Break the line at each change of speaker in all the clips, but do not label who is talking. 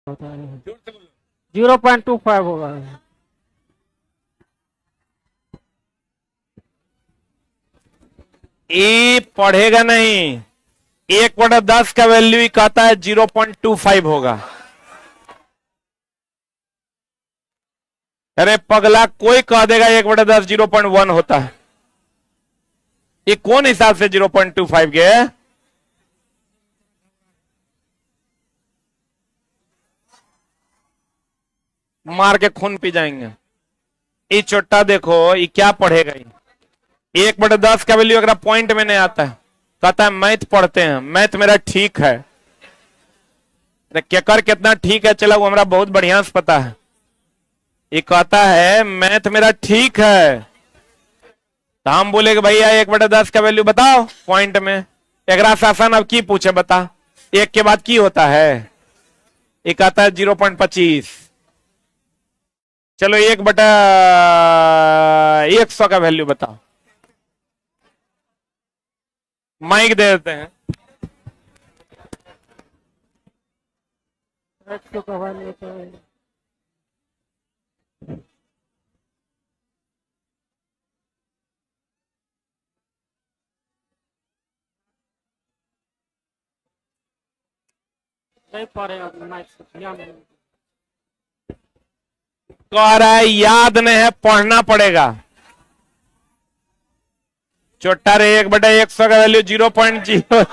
होता है 0.25 होगा।
ए पढ़ेगा नहीं। 1/10 का वैल्यू ही कहता है 0.25 होगा। अरे पगला, कोई कह देगा 1/10 0.1 होता है। ये कौन हिसाब से 0.25 के है? मार के खून पी जाएंगे। ये छोटा देखो, ये क्या पढ़ेगा? 1/10 का वैल्यू अगर पॉइंट में नहीं आता है, कहता है मैथ पढ़ते हैं, मैथ मेरा ठीक है। केकर कितना ठीक है चला वो हमारा बहुत बढ़िया से पता है। ये कहता है मैथ मेरा ठीक है, तो हम बोले कि भैया 1/10 का वैल्यू बताओ पॉइंट में। एक शासन अब की पूछे बता, एक के बाद की होता है? ये कहता है 0.25। चलो 1/100 का वैल्यू बताओ। माइक दे देते हैं।
100 का वैल्यू होता है। नहीं पढ़ेगा ध्यान नहीं।
कह रहा है याद नहीं है, पढ़ना पड़ेगा। छोटा रे 1/100 का वैल्यू 0.0।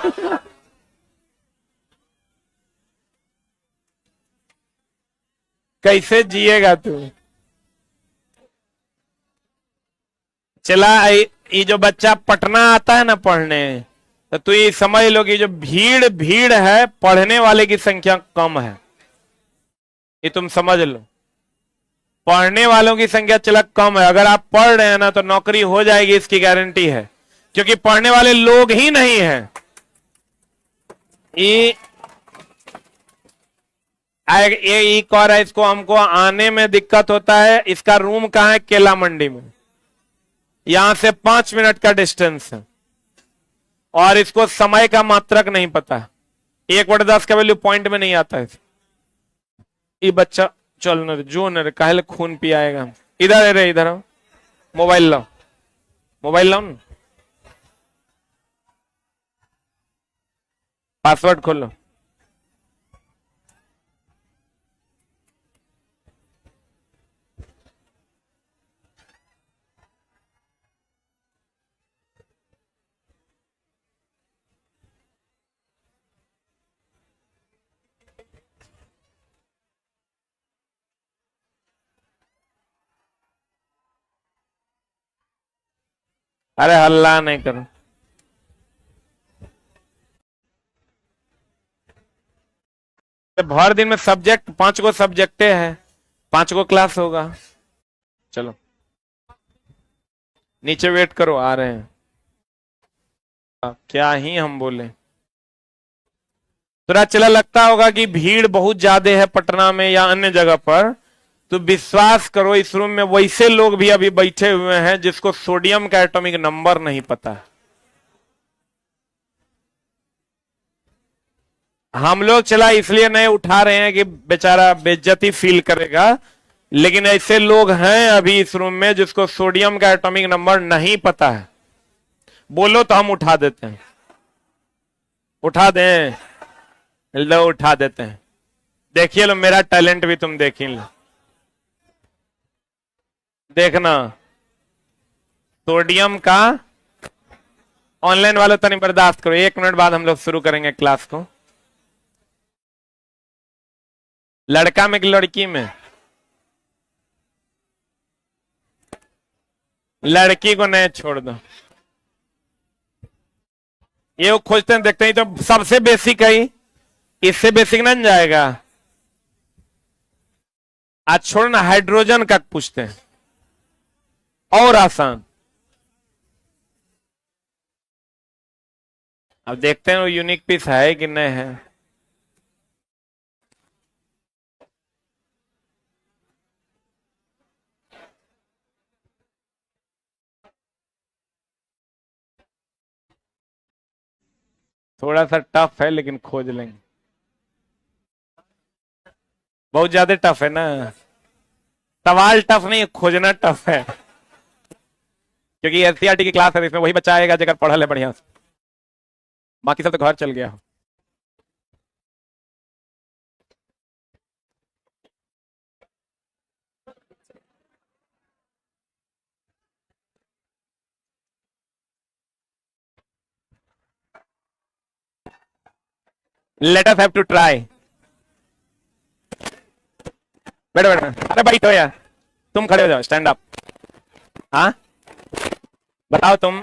कैसे जिएगा तू? चला ये जो बच्चा पटना आता है ना पढ़ने, तो तू ये समझ लो कि जो भीड़ भीड़ है, पढ़ने वाले की संख्या कम है। ये तुम समझ लो, पढ़ने वालों की संख्या चला कम है। अगर आप पढ़ रहे हैं ना तो नौकरी हो जाएगी, इसकी गारंटी है, क्योंकि पढ़ने वाले लोग ही नहीं है। ये कह रहा है इसको हमको आने में दिक्कत होता है। इसका रूम कहाँ है? केला मंडी में। यहां से 5 मिनट का डिस्टेंस है, और इसको समय का मात्रक नहीं पता। 1/10 का वैल्यू पॉइंट में नहीं आता है। ये बच्चा चल न जो न काहे खून पियाएगा। इधर रे, इधर मोबाइल लाओ, मोबाइल लाओ ना, पासवर्ड खोलो। अरे हल्ला नहीं करो। भर दिन में सब्जेक्ट 5 गो सब्जेक्टे है, 5 गो क्लास होगा। चलो नीचे वेट करो, आ रहे हैं। क्या ही हम बोले। तुरा चला लगता होगा कि भीड़ बहुत ज्यादा है पटना में या अन्य जगह पर, तो विश्वास करो इस रूम में वैसे लोग भी अभी बैठे हुए हैं जिसको सोडियम का एटॉमिक नंबर नहीं पता। हम लोग चला इसलिए नहीं उठा रहे हैं कि बेचारा बेइज्जती फील करेगा, लेकिन ऐसे लोग हैं अभी इस रूम में जिसको सोडियम का एटॉमिक नंबर नहीं पता है। बोलो तो हम उठा देते हैं। उठा दें? लो उठा देते हैं। देखिए लो, मेरा टैलेंट भी तुम देख लो। देखना सोडियम का। ऑनलाइन वालों तो नहीं, बर्दाश्त करो, 1 मिनट बाद हम लोग शुरू करेंगे क्लास को। लड़का में कि लड़की में? लड़की को नहीं, छोड़ दो। ये वो खोजते हैं, देखते ही तो सबसे बेसिक है, इससे बेसिक नहीं जाएगा। आज छोड़ना, हाइड्रोजन का पूछते हैं, और आसान। अब देखते हैं वो यूनिक पीस है कि नहीं है। थोड़ा सा टफ है लेकिन खोज लेंगे। बहुत ज्यादा टफ है ना, सवाल टफ नहीं, खोजना टफ है, क्योंकि एनसीईआरटी की क्लास है, इसमें वही बच्चा आएगा जगह पढ़ा ले बढ़िया से, बाकी सब तो घर चल गया। Let us have to try. बैठो बैठो, अरे बैठो यार, तुम खड़े हो जाओ, स्टैंड अप। हाँ बताओ तुम,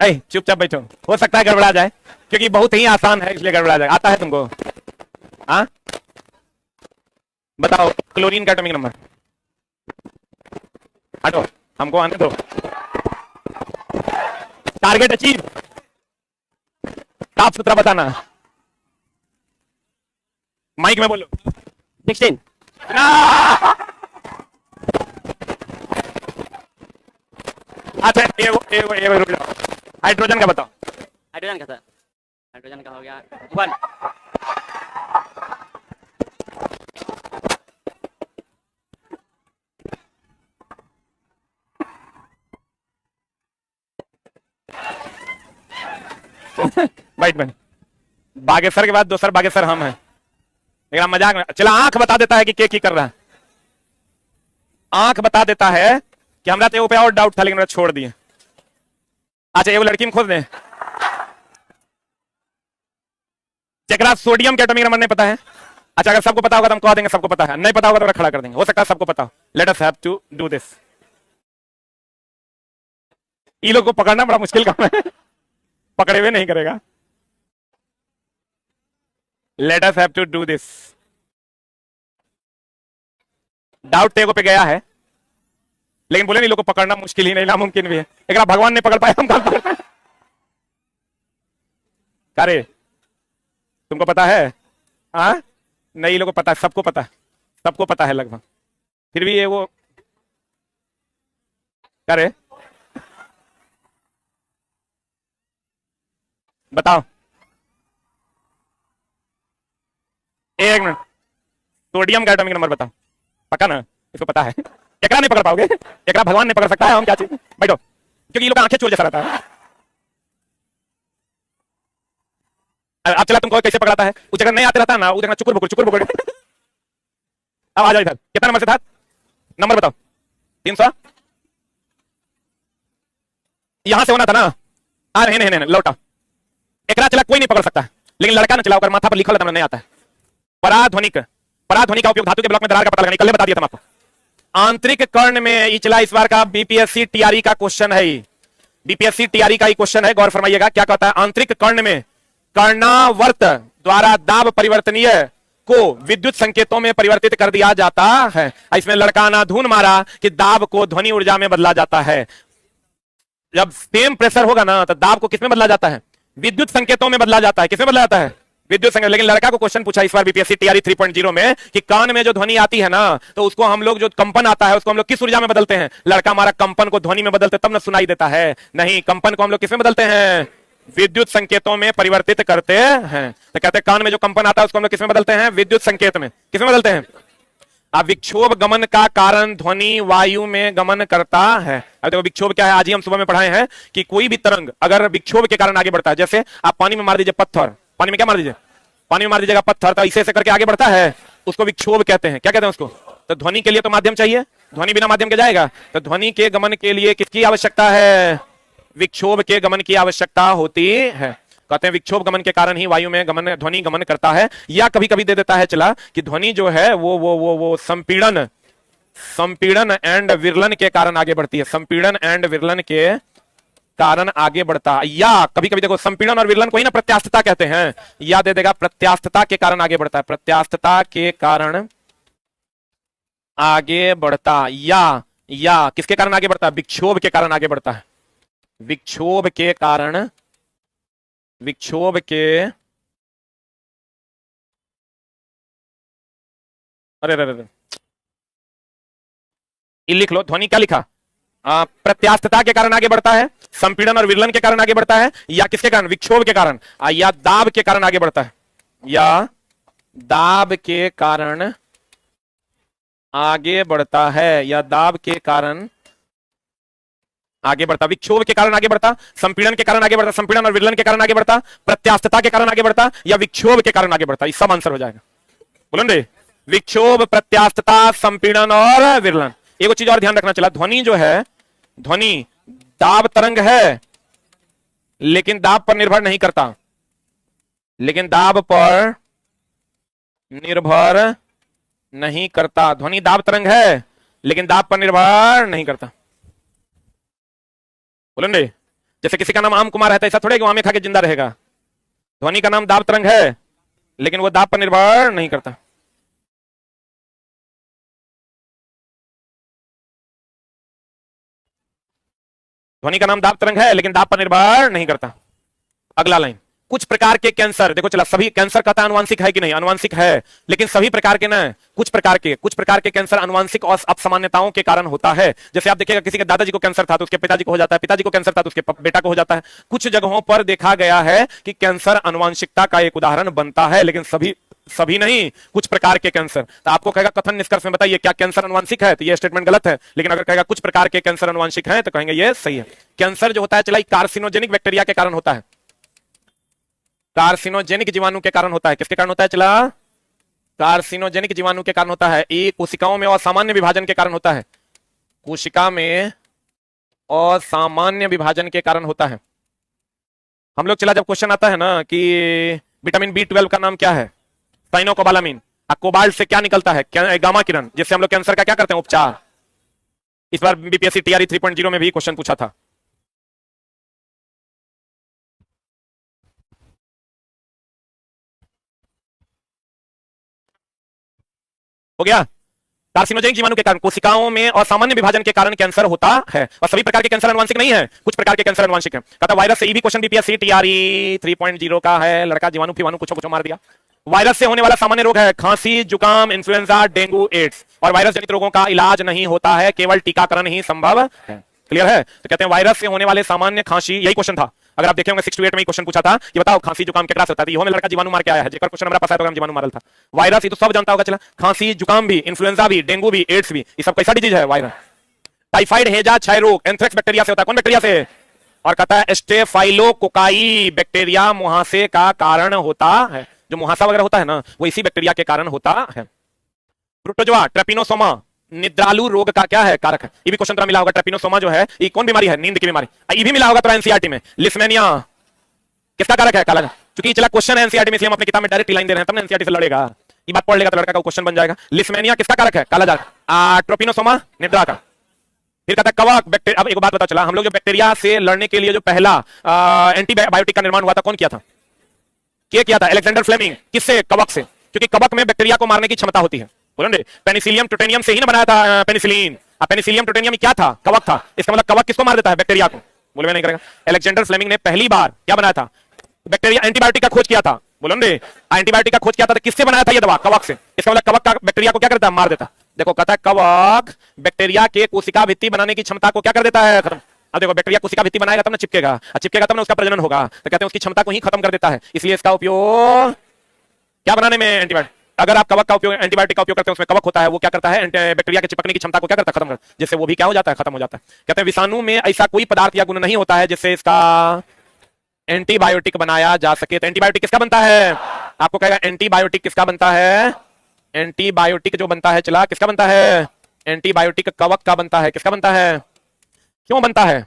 चुपचाप बैठो, हो सकता है गड़बड़ा जाए, क्योंकि बहुत ही आसान है इसलिए गड़बड़ा जाए। आता है तुमको? हाँ बताओ, क्लोरीन का एटॉमिक नंबर। हटो, हमको आने दो। टारगेट अचीव, साफ सुथरा बताना, माइक में बोलो।
16।
अच्छा ये रुक जाओ, हाइड्रोजन का बताओ।
हाइड्रोजन का सर, हाइड्रोजन का हो गया 1।
बैठ बैठ, बागेश्वर के बाद दूसरा बागेश्वर हम हैं, लेकिन आप मजाक में, चला आंख बता देता है कि के कर रहा है, आंख बता देता है कि हमरा तो पे और डाउट था लेकिन छोड़ दिए। अच्छा ये लड़की में खोज दे, जरा सोडियम के एटॉमिक नंबर नहीं पता है। अच्छा अगर सबको पता होगा तो हम कह देंगे सबको पता है, नहीं पता होगा तो खड़ा कर देंगे, हो सकता है सबको पता हो। Let us have to do this. ये लोग को पकड़ना बड़ा मुश्किल काम है, पकड़े हुए नहीं करेगा। Let us have to do this. Doubt तेरे पे गया है, लेकिन बोले नहीं लोग को पकड़ना मुश्किल ही नहीं, नामुमकिन भी है। एक भगवान ने पकड़ पाया, हम कहां पकड़ पाए? अरे तुमको पता है? हाँ नहीं, लोगों को पता है, सबको पता है, सबको पता है लगभग, फिर भी ये वो करे। बताओ, एक मिनट, सोडियम का एटॉमिक नंबर बताओ, पक्का ना? इसको पता है, एकरा नहीं पकड़ पाओगे, एकरा भगवान नहीं पकड़ सकता है, हम क्या चीज। बैठो, क्योंकि ये लोग आंखें चोर जैसा रहता है। अब चला तुमको कैसे पकड़ाता है, उस जगह नहीं आते रहता ना, उस जगह चुकुर बुकुर। अब आ जाओ इधर, कितना नंबर से था? नंबर बताओ। 300 यहां से होना था ना? नहीं लौटा। एकरा चला कोई नहीं पकड़ सकता, लेकिन लड़का ने चलाओ कर माथा पर लिखा होता नहीं आता है। पराध्वनिक का उपयोग धातु के ब्लॉक में दरार का पता लगाने, कल बता दिया था आपको। आंतरिक कर्ण में इचला इस बार का बीपीएससी टीआरई का क्वेश्चन है, बीपीएससी टीआरई का ही क्वेश्चन है, गौर फरमाइएगा क्या कहता है। आंतरिक कर्ण में कर्णावर्त द्वारा दाब परिवर्तनीय को विद्युत संकेतों में परिवर्तित कर दिया जाता है। इसमें लड़का ने धुन मारा कि दाब को ध्वनि ऊर्जा में बदला जाता है। जब सेम प्रेशर होगा ना तो दाब को किसमें बदला जाता है? विद्युत संकेतों में बदला जाता है। किसमें बदला जाता है? विद्युत संकेत। लेकिन लड़का को क्वेश्चन पूछा इस बार बीपीएससी टीआरई 3.0 में कि कान में जो ध्वनि आती है ना तो उसको हम लोग, जो कंपन आता है उसको हम लोग किस ऊर्जा में बदलते हैं? लड़का हमारा कंपन को ध्वनि में बदलते तब ना सुनाई देता है, नहीं, कंपन को हम लोग किसमें बदलते हैं? विद्युत संकेतों में परिवर्तित करते हैं। तो कहते हैं कान में जो कंपन आता है उसको हम लोग किसमें बदलते हैं? विद्युत संकेत में। किसमें बदलते हैं? अब विक्षोभ गमन का कारण ध्वनि वायु में गमन करता है। अब देखो विक्षोभ क्या है, आज ही हम सुबह में पढ़ाए हैं कि कोई भी तरंग अगर विक्षोभ के कारण आगे बढ़ता है, जैसे आप पानी में मार दीजिए पत्थर, पानी में क्या मार दीजिए? पानी में मार दीजिएगा पत्थर, तो ऐसे करके आगे बढ़ता है, उसको विक्षोभ कहते हैं। क्या कहते हैं उसको? तो ध्वनि के लिए तो माध्यम चाहिए, ध्वनि बिना माध्यम के जाएगा, तो ध्वनि के गमन के लिए किसकी आवश्यकता है? विक्षोभ के गमन की आवश्यकता होती है। कहते हैं विक्षोभ गमन के कारण ही वायु में गमन, ध्वनि गमन करता है। या कभी कभी दे देता है चला कि ध्वनि जो है वो संपीड़न एंड विरलन के कारण आगे बढ़ती है, संपीड़न एंड विरलन के कारण आगे बढ़ता है। या कभी कभी देखो संपीड़न और विरलन को ही ना प्रत्यास्थता कहते हैं, या दे देगा प्रत्यास्थता के कारण आगे बढ़ता है, प्रत्यास्थता के कारण आगे बढ़ता, या किसके कारण आगे बढ़ता है? विक्षोभ के कारण आगे बढ़ता है, विक्षोभ के कारण, विक्षोभ के, अरे ये लिख लो, ध्वनि क्या लिखा? प्रत्यास्थता के कारण आगे बढ़ता है, संपीड़न और विरलन के कारण आगे बढ़ता है, या किसके कारण? विक्षोभ के कारण, या दाब के कारण आगे बढ़ता है, या दाब के कारण आगे बढ़ता है या दाब के कारण आगे बढ़ता, विक्षोभ के कारण आगे बढ़ता, संपीड़न के कारण आगे बढ़ता, संपीड़न और विरलन के कारण आगे बढ़ता, प्रत्यास्थता के कारण आगे बढ़ता, या विक्षोभ के कारण आगे बढ़ता, ये सब आंसर हो जाएगा। बोलो रे, विक्षोभ, प्रत्यास्थता, संपीड़न और विरलन। एक चीज और ध्यान रखना चला, ध्वनि जो है, ध्वनि दाब तरंग है लेकिन दाब पर निर्भर नहीं करता, लेकिन दाब पर निर्भर नहीं करता। ध्वनि दाब तरंग है लेकिन दाब पर निर्भर नहीं करता। बोलो रे, जैसे किसी का नाम आम कुमार है तो ऐसा थोड़े कि वो आमे खा के जिंदा रहेगा। ध्वनि का नाम दाब तरंग है लेकिन वो दाब पर निर्भर नहीं करता। ध्वनि का नाम दाब तरंग है लेकिन दाब पर निर्भर नहीं करता। अगला लाइन, कुछ प्रकार के कैंसर, देखो चला, सभी कैंसर कहता है अनुवांशिक है कि नहीं, अनुवांशिक है, लेकिन सभी प्रकार के ना, कुछ प्रकार के कैंसर अनुवांशिक और अपसामान्यताओं के कारण होता है। जैसे आप देखिएगा किसी के दादाजी को कैंसर था तो उसके पिताजी को हो जाता है, पिताजी को कैंसर था तो उसके बेटा को हो जाता है। कुछ जगहों पर देखा गया है कि कैंसर अनुवांशिकता का एक उदाहरण बनता है, लेकिन सभी नहीं, कुछ प्रकार के कैंसर। तो आपको कहेगा कथन निष्कर्ष में बताइए क्या कैंसर अनुवांशिक है, तो ये स्टेटमेंट गलत है। लेकिन अगर कहेगा कुछ प्रकार के कैंसर अनुवांशिक है तो कहेंगे ये सही है। कैंसर जो होता है चला कार्सिनोजेनिक बैक्टीरिया के कारण होता है, कार्सिनोजेनिक जीवाणु के कारण होता है। किसके कारण होता है चला? कार्सिनोजेनिक जीवाणु के कारण होता है। एक कोशिकाओं में असामान्य विभाजन के कारण होता है, कोशिका में असामान्य विभाजन के कारण होता है। हम लोग चला, जब क्वेश्चन आता है ना कि विटामिन B12 का नाम क्या है, साइनोकोबालामिन, कोबाल्ट से क्या निकलता है, गामा किरण, जिससे हम लोग कैंसर का क्या करते हैं, उपचार। इस बार बीपीएससी टीआरई 3.0 में भी क्वेश्चन पूछा था। हो गया? कार्सिनोजेनिक जीवाणु के कारण, कोशिकाओं में असामान्य विभाजन के कारण कैंसर होता है। और सभी प्रकार के कैंसर अनुवांशिक नहीं है, कुछ प्रकार के कैंसर अनुवांशिक है। कहता वायरस से, ये भी क्वेश्चन बीपीएससी टीआरई 3.0 का है। लड़का जीवाणु फिवाणु कुछ मार दिया। वायरस से होने वाला सामान्य रोग है खांसी, जुकाम, इन्फ्लुएंजा, डेंगू, एड्स। और वायरस जनित रोगों का इलाज नहीं होता है, केवल टीकाकरण ही संभव है। क्लियर है? तो कहते हैं वायरस से होने वाले सामान्य खांसी, यही क्वेश्चन था। अगर आप देखे होंगे 6 to 8 में क्वेश्चन पूछा था कि बताओ खांसी जुकाम क्या होता है, में लड़का जीवाणु मार के आया है। जेकर क्वेश्चन हमारा पास आया तो हम जीवाणु मारल था। वायरस ये तो सब जानता होगा चला, खांसी जुकाम भी, इन्फ्लुएंजा भी, डेंगू भी, एड्स भी, ये सब कैसा डिजीज है? वायरस। टाइफाइड, हैजा, क्षय रोग एंथ्रेक्स बैक्टीरिया से होता है। कौन बैक्टीरिया से? और कहता है स्टेफाइलोकोकाई बैक्टीरिया मुहासे का कारण होता है। जो मुहासा वगैरह होता है ना, वो इसी बैक्टीरिया के कारण होता है। प्रोटोजोआ, ट्रेपिनोसोमा निद्रालु रोग का क्या है, कारक है। ये भी क्वेश्चन मिला होगा। ट्रेपिनोसोमा जो है ये कौन बीमारी है? नींद की बीमारी। ये भी मिला होगा तो एनसीईआरटी में। लिस्मेनिया किसका कारक है? काला। क्योंकि चला क्वेश्चन है एनसीईआरटी में, इसलिए हम अपनी किताब में डायरेक्ट लाइन दे रहे हैं, तब ना एनसीईआरटी से लड़ेगा। ये बात पढ़ लेगा तो लड़का का क्वेश्चन बन जाएगा। लिस्मेनिया किसका कारक है? काला जार। ट्रोपिनोसोमा निद्रा का। फिर कहता है कवक बैक्टीरिया। अब एक बात पता चला, हम लोग जो बैक्टीरिया से लड़ने के लिए जो पहला एंटीबायोटिक का निर्माण हुआ था, कौन किया था? किया था अलेक्जेंडर फ्लेमिंग। किससे? कवक से। क्योंकि कवक में बैक्टीरिया को मारने की क्षमता होती है। बोलो पेनिसिलियम ट्यूटेनियम से ही ना बनाया था पेनिसिलिन। पेनिसिलियम ट्यूटेनियम क्या था? कवक था। इसका मतलब कवक किसको मार देता है? बैक्टीरिया को। बोलो मैं नहीं करेगा। अलेक्जेंडर फ्लेमिंग ने पहली बार क्या बनाया था? बैक्टीरिया एंटीबायोटिक का खोज किया था। बोलो एंटीबायोटिक का खोज किया था तो किससे बनाया था ये दवा? कवक से। इसका मतलब कवक का बैक्टीरिया को क्या करता है? मार देता। देखो कहता है कवक बैक्टीरिया के कोशिका भित्ति बनाने की क्षमता को क्या कर देता है? खत्म। अब देखो बैक्टीरिया कोशिका भित्ति बनाएगा तब ना चिपकेगा, चिपकेगा तब ना उसका प्रजनन होगा। तो कहते हैं उसकी क्षमता को ही खत्म कर देता है। इसलिए इसका उपयोग क्या बनाने में? एंटीबायोटिक। अगर आप कवक का उपयोग, एंटीबायोटिक का उपयोग करते हैं, उसमें कवक होता है, वो क्या करता है? बैक्टीरिया के चिपकने की क्षमता को क्या करता है? खत्म कर, जिससे वो भी क्या हो जाता है? खत्म हो जाता है। कहते हैं विषाणु में ऐसा कोई पदार्थ या गुण नहीं होता है जिससे इसका एंटीबायोटिक बनाया जा सके। तो एंटीबायोटिक किसका बनता है? आपको कहेगा एंटीबायोटिक किसका बनता है? एंटीबायोटिक जो बनता है चला किसका बनता है? एंटीबायोटिक कवक का बनता है। किसका बनता है? क्यों बनता है?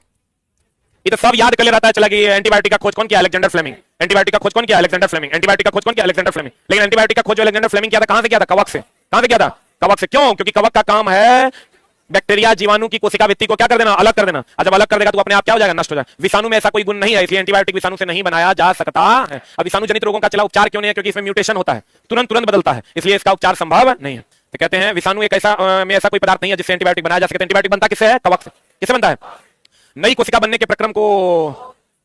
ये तो सब याद कर ले रहता है चला कि एंटीबायोटिक का खोज कौन किया? Alexander Fleming. एंटीबायोटिक का खोज कौन किया? Alexander Fleming. एंटीबायोटिक का खोज कौन किया? Alexander Fleming. लेकिन एंटीबायोटिक का खोज अलेक्जेंडर फ्लेमिंग किया था, कहां से किया था? कवक से। कहां से किया था? कवक से। क्यों? क्योंकि कवक का काम है बैक्टीरिया जीवाणु की कोशिका भित्ति को क्या कर देना? अलग कर देना। और जब अलग कर देगा तो अपने आप क्या हो जाएगा? नष्ट हो जाएगा। विषाणु में ऐसा कोई गुण नहीं है, इसलिए एंटीबायोटिक विषाणु से नहीं बनाया जा सकता है। अब विषाणु जनित रोगों का चला उपचार क्यों नहीं है? क्योंकि इसमें म्यूटेशन होता है, तुरंत बदलता है, इसलिए इसका उपचार संभव नहीं है। तो कहते हैं विषाणु एक ऐसा में ऐसा कोई पदार्थ नहीं है जिससे एंटीबायोटिक बनाया जा सके। एंटीबायोटिक बनता किससे है? कवक से। किससे बनता है? नई कोशिका बनने के प्रक्रम को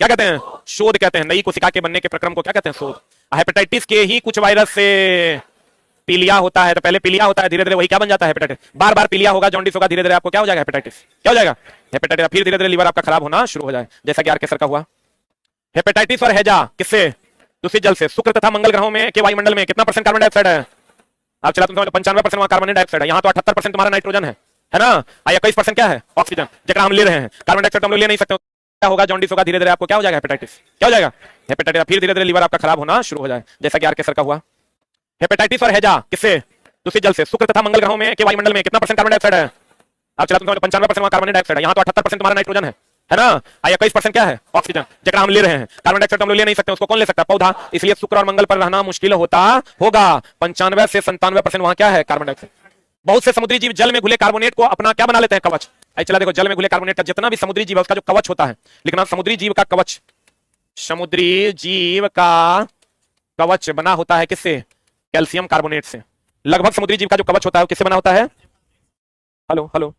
क्या कहते हैं? शोध कहते हैं। नई कोशिका के बनने के प्रक्रम को क्या कहते हैं? शोध। हेपेटाइटिस के ही कुछ वायरस से पीलिया होता है, तो पहले पीलिया होता है, धीरे धीरे वही क्या बन जाता है? हेपेटाइटिस। बार बार पीलिया होगा, जॉन्डिस होगा, धीरे धीरे आपको क्या हो जाएगा? हेपेटाइटिस। क्या हो जाएगा? हेपेटाइटिस। फिर धीरे धीरे लीवर आपका खराब होना शुरू हो जाए, जैसा कि आर केसर का हुआ। हेपेटाइटिस और हैजा किससे? दूषित जल से। शुक्र तथा मंगल ग्रहों में के वायुमंडल में कितना % कार्बन डाइऑक्साइड है? अब चला तुम समझ 95% वहां कार्बन डाइऑक्साइड है, यहाँ तो 78% तुम्हारा नाइट्रोजन है ना, 21% क्या है ऑक्सीजन, जगह हम ले रहे हैं। कार्बन डाइऑक्साइड हम लोग ले नहीं सकते, क्या होगा, जॉन्डिस होगा, धीरे धीरे आपको क्या हो जाएगा, हेपेटाइटिस, क्या हो जाएगा, हेपेटाइटिस, फिर धीरे धीरे लीवर आपका खराब होना शुरू हो जाए, जैसा कि आर के सर का हुआ। हेपेटाइटिस और हैजा किससे, दूषित जल से। शुक्र तथा मंगल ग्रहों में के वायुमंडल में कितना परसेंट कार्बन डाइऑक्साइड है, अब चला तुम 95% वहां कार्बन डाइऑक्साइड है, यहाँ तो 78% तुम्हारा नाइट्रोजन है ना, 21% क्या है ऑक्सीजन, जगह हम ले रहे हैं। कार्बन डाइऑक्साइड हम लोग ले नहीं सकते, उसको कौन ले सकता है, पौधा, इसलिए शुक्र और मंगल पर रहना मुश्किल होता होगा। 95 से 97% वहां क्या है, कार्बन डाइऑक्साइड। बहुत से समुद्री जीव जल में घुले कार्बोनेट को अपना क्या बना लेते हैं, कवच। चला देखो, जल में घुले कार्बोनेट का जितना भी समुद्री जीव है उसका जो कवच होता है, लेकिन समुद्री जीव का कवच, समुद्री जीव का कवच बना होता है किससे, कैल्शियम कार्बोनेट से। लगभग समुद्री जीव का जो कवच होता है वो किससे बना होता है, हेलो हेलो,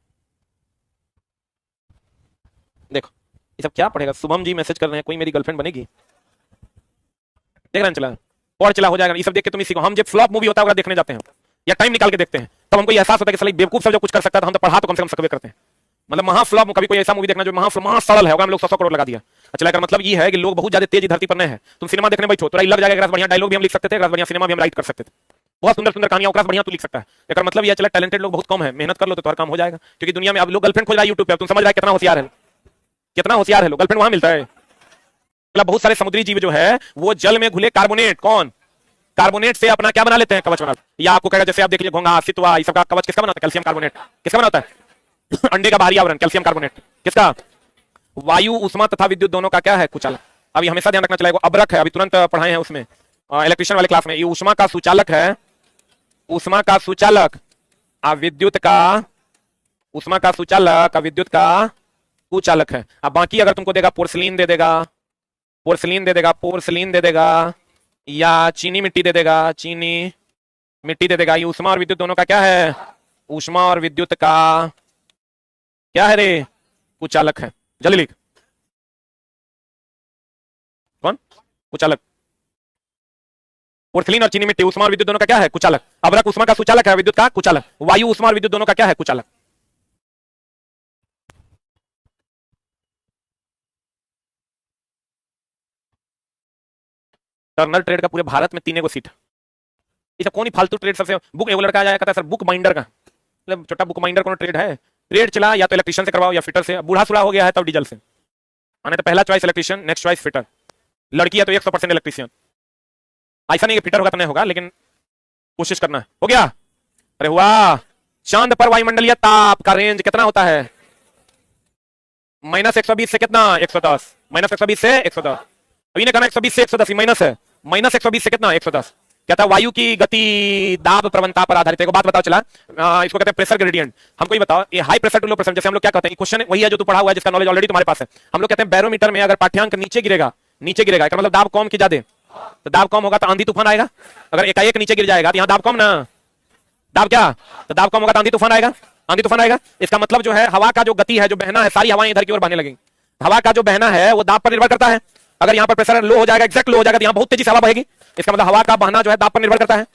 देखो ये सब क्या पढ़ेगा। शुभम जी मैसेज कर रहे हैं, कोई मेरी गर्लफ्रेंड बनेगी, देख रहे हैं, चला और चला हो जाएगा, ये सब देख के तुम सीखो। हम जब फ्लॉप मूवी होता है देखने जाते हैं या टाइम निकाल के देखते हैं, तब हमको एहसास होता है कि साला बेवकूफ सब जो कुछ कर सकता है, हम तो पढ़ा तो कम से कम सकवे करते हैं। मतलब महाफ्लॉप, कभी कोई ऐसा मूवी देखना जो महासरल है, होगा हम लोग 100 करोड़ लगा दिया। अच्छा, का मतलब ये है कि लोग बहुत ज्यादा तेज धरती पर नहीं है। तुम सिनेमा देखने बैठो तो लग जाएगा, बढ़िया डायलॉग भी हम लिख सकते थे, बढ़िया सिनेमा भी हम राइट कर सकते थे, बहुत सुंदर सुंदर कहानियां बढ़िया तू लिख सकता है। एक मतलब यह चला टैलेंटेड लोग बहुत कम है, मेहनत कर लो तो तुम्हारा काम हो जाएगा। क्योंकि दुनिया में अब लोग गर्लफ्रेंड खोज रहा है यूट्यूब पे, तुम समझ रहा है कितना होशियार है, कितना होशियार है लोग, गर्लफ्रेंड वहां मिलता है। मतलब बहुत सारे समुद्री जीव जो है वो जल में घुले कार्बोनेट, कौन, कार्बोनेट से अपना क्या बना लेते हैं, कवच बना। या आपको कहेगा जैसे आप देख लीजिए घोंघा, सितवा, ये सब का कवच किसका बनाता है, कैल्शियम कार्बोनेट। किसका बनाता है अंडे का बाहरी आवरण, कैल्शियम कार्बोनेट किसका। वायु, उष्मा तथा विद्युत दोनों का क्या है, कुचालक। अभी हमेशा ध्यान रखना चाहिए, वो अब्रक है, अभी तुरंत पढ़ाए हैं उसमें इलेक्ट्रिशियन वाले क्लास में। ये उष्मा का सूचालक है, उष्मा का सूचालक, विद्युत का, उष्मा का सूचालक, विद्युत का कुचालक है। अब बाकी अगर तुमको देगा पोर्सिलीन दे देगा, पोर्सिलीन दे देगा, पोर्सिलीन दे देगा, या चीनी मिट्टी दे देगा, चीनी मिट्टी दे देगा, ये उष्मा और विद्युत दोनों का क्या है, उष्मा और विद्युत का क्या है रे, कुचालक है। जल्दी लिख, कौन कुचालक, पोर्सिलीन और चीनी मिट्टी उष्मा और विद्युत दोनों का क्या है, कुचालक। अब्रक उष्मा का सूचालक है, विद्युत का कुचालक। वायु उष्मा और विद्युत दोनों का क्या है, कुचालक। टर्नर ट्रेड का पूरे भारत में 3 सीट, ये सब कौन ही फालतू ट्रेड सबसे। बुक एगो लड़का आया कहता है सर बुक माइंडर का, मतलब छोटा बुक माइंडर कौन ट्रेड है, ट्रेड चला या तो इलेक्ट्रिशियन से करवाओ या फिटर से। बूढ़ा सुड़ा हो गया है तब डीजल से आने, तो पहला choice electrician, next choice fitter. लड़की है तो 100% इलेक्ट्रिशियन। ऐसा नहीं कि फिटर होगा तो नहीं होगा, लेकिन कोशिश करना है। हो गया, अरे हुआ। चांद पर वायुमंडलीय ताप का रेंज कितना होता है, -120 से कितना, 110, -120 से 110। अभी ने कहना 120 से 110 माइनस है, -120 से कितना, 110। कहता है वायु की गति दाब प्रवणता पर आधारित है। एक बात बताओ चला, इसको कहते हैं प्रेशर ग्रेडियंट। हमको ये बताओ, ये high pressure to low pressure, जैसे हम लोग क्या कहते हैं, क्वेश्चन वही है जो तू पढ़ा हुआ है, जिसका नॉलेज ऑलरेडी तुम्हारे पास है। हम लोग कहते हैं बैरोमीटर में अगर पाठ्यांक नीचे गिरेगा, नीचे गिरेगा का मतलब दाब कम की ज्यादा, तो दाब कम होगा तो आंधी तूफान आएगा। अगर एकाएक नीचे गिर जाएगा तो यहाँ दाब कम ना, दाब क्या, तो दाब कम होगा तो आंधी तूफान आएगा, आंधी तूफान आएगा। इसका मतलब जो है हवा का जो गति है, जो बहना है, सारी हवाएं इधर की ओर बहने लगेंगी। हवा का जो बहना है वो दाब पर निर्भर करता है। अगर यहाँ पर प्रेशर लो हो जाएगा, एग्जैक्ट लो हो जाएगा, तो यहाँ बहुत तेजी से हवा बहेगी। इसका मतलब हवा का बहना जो है दाब पर निर्भर करता है,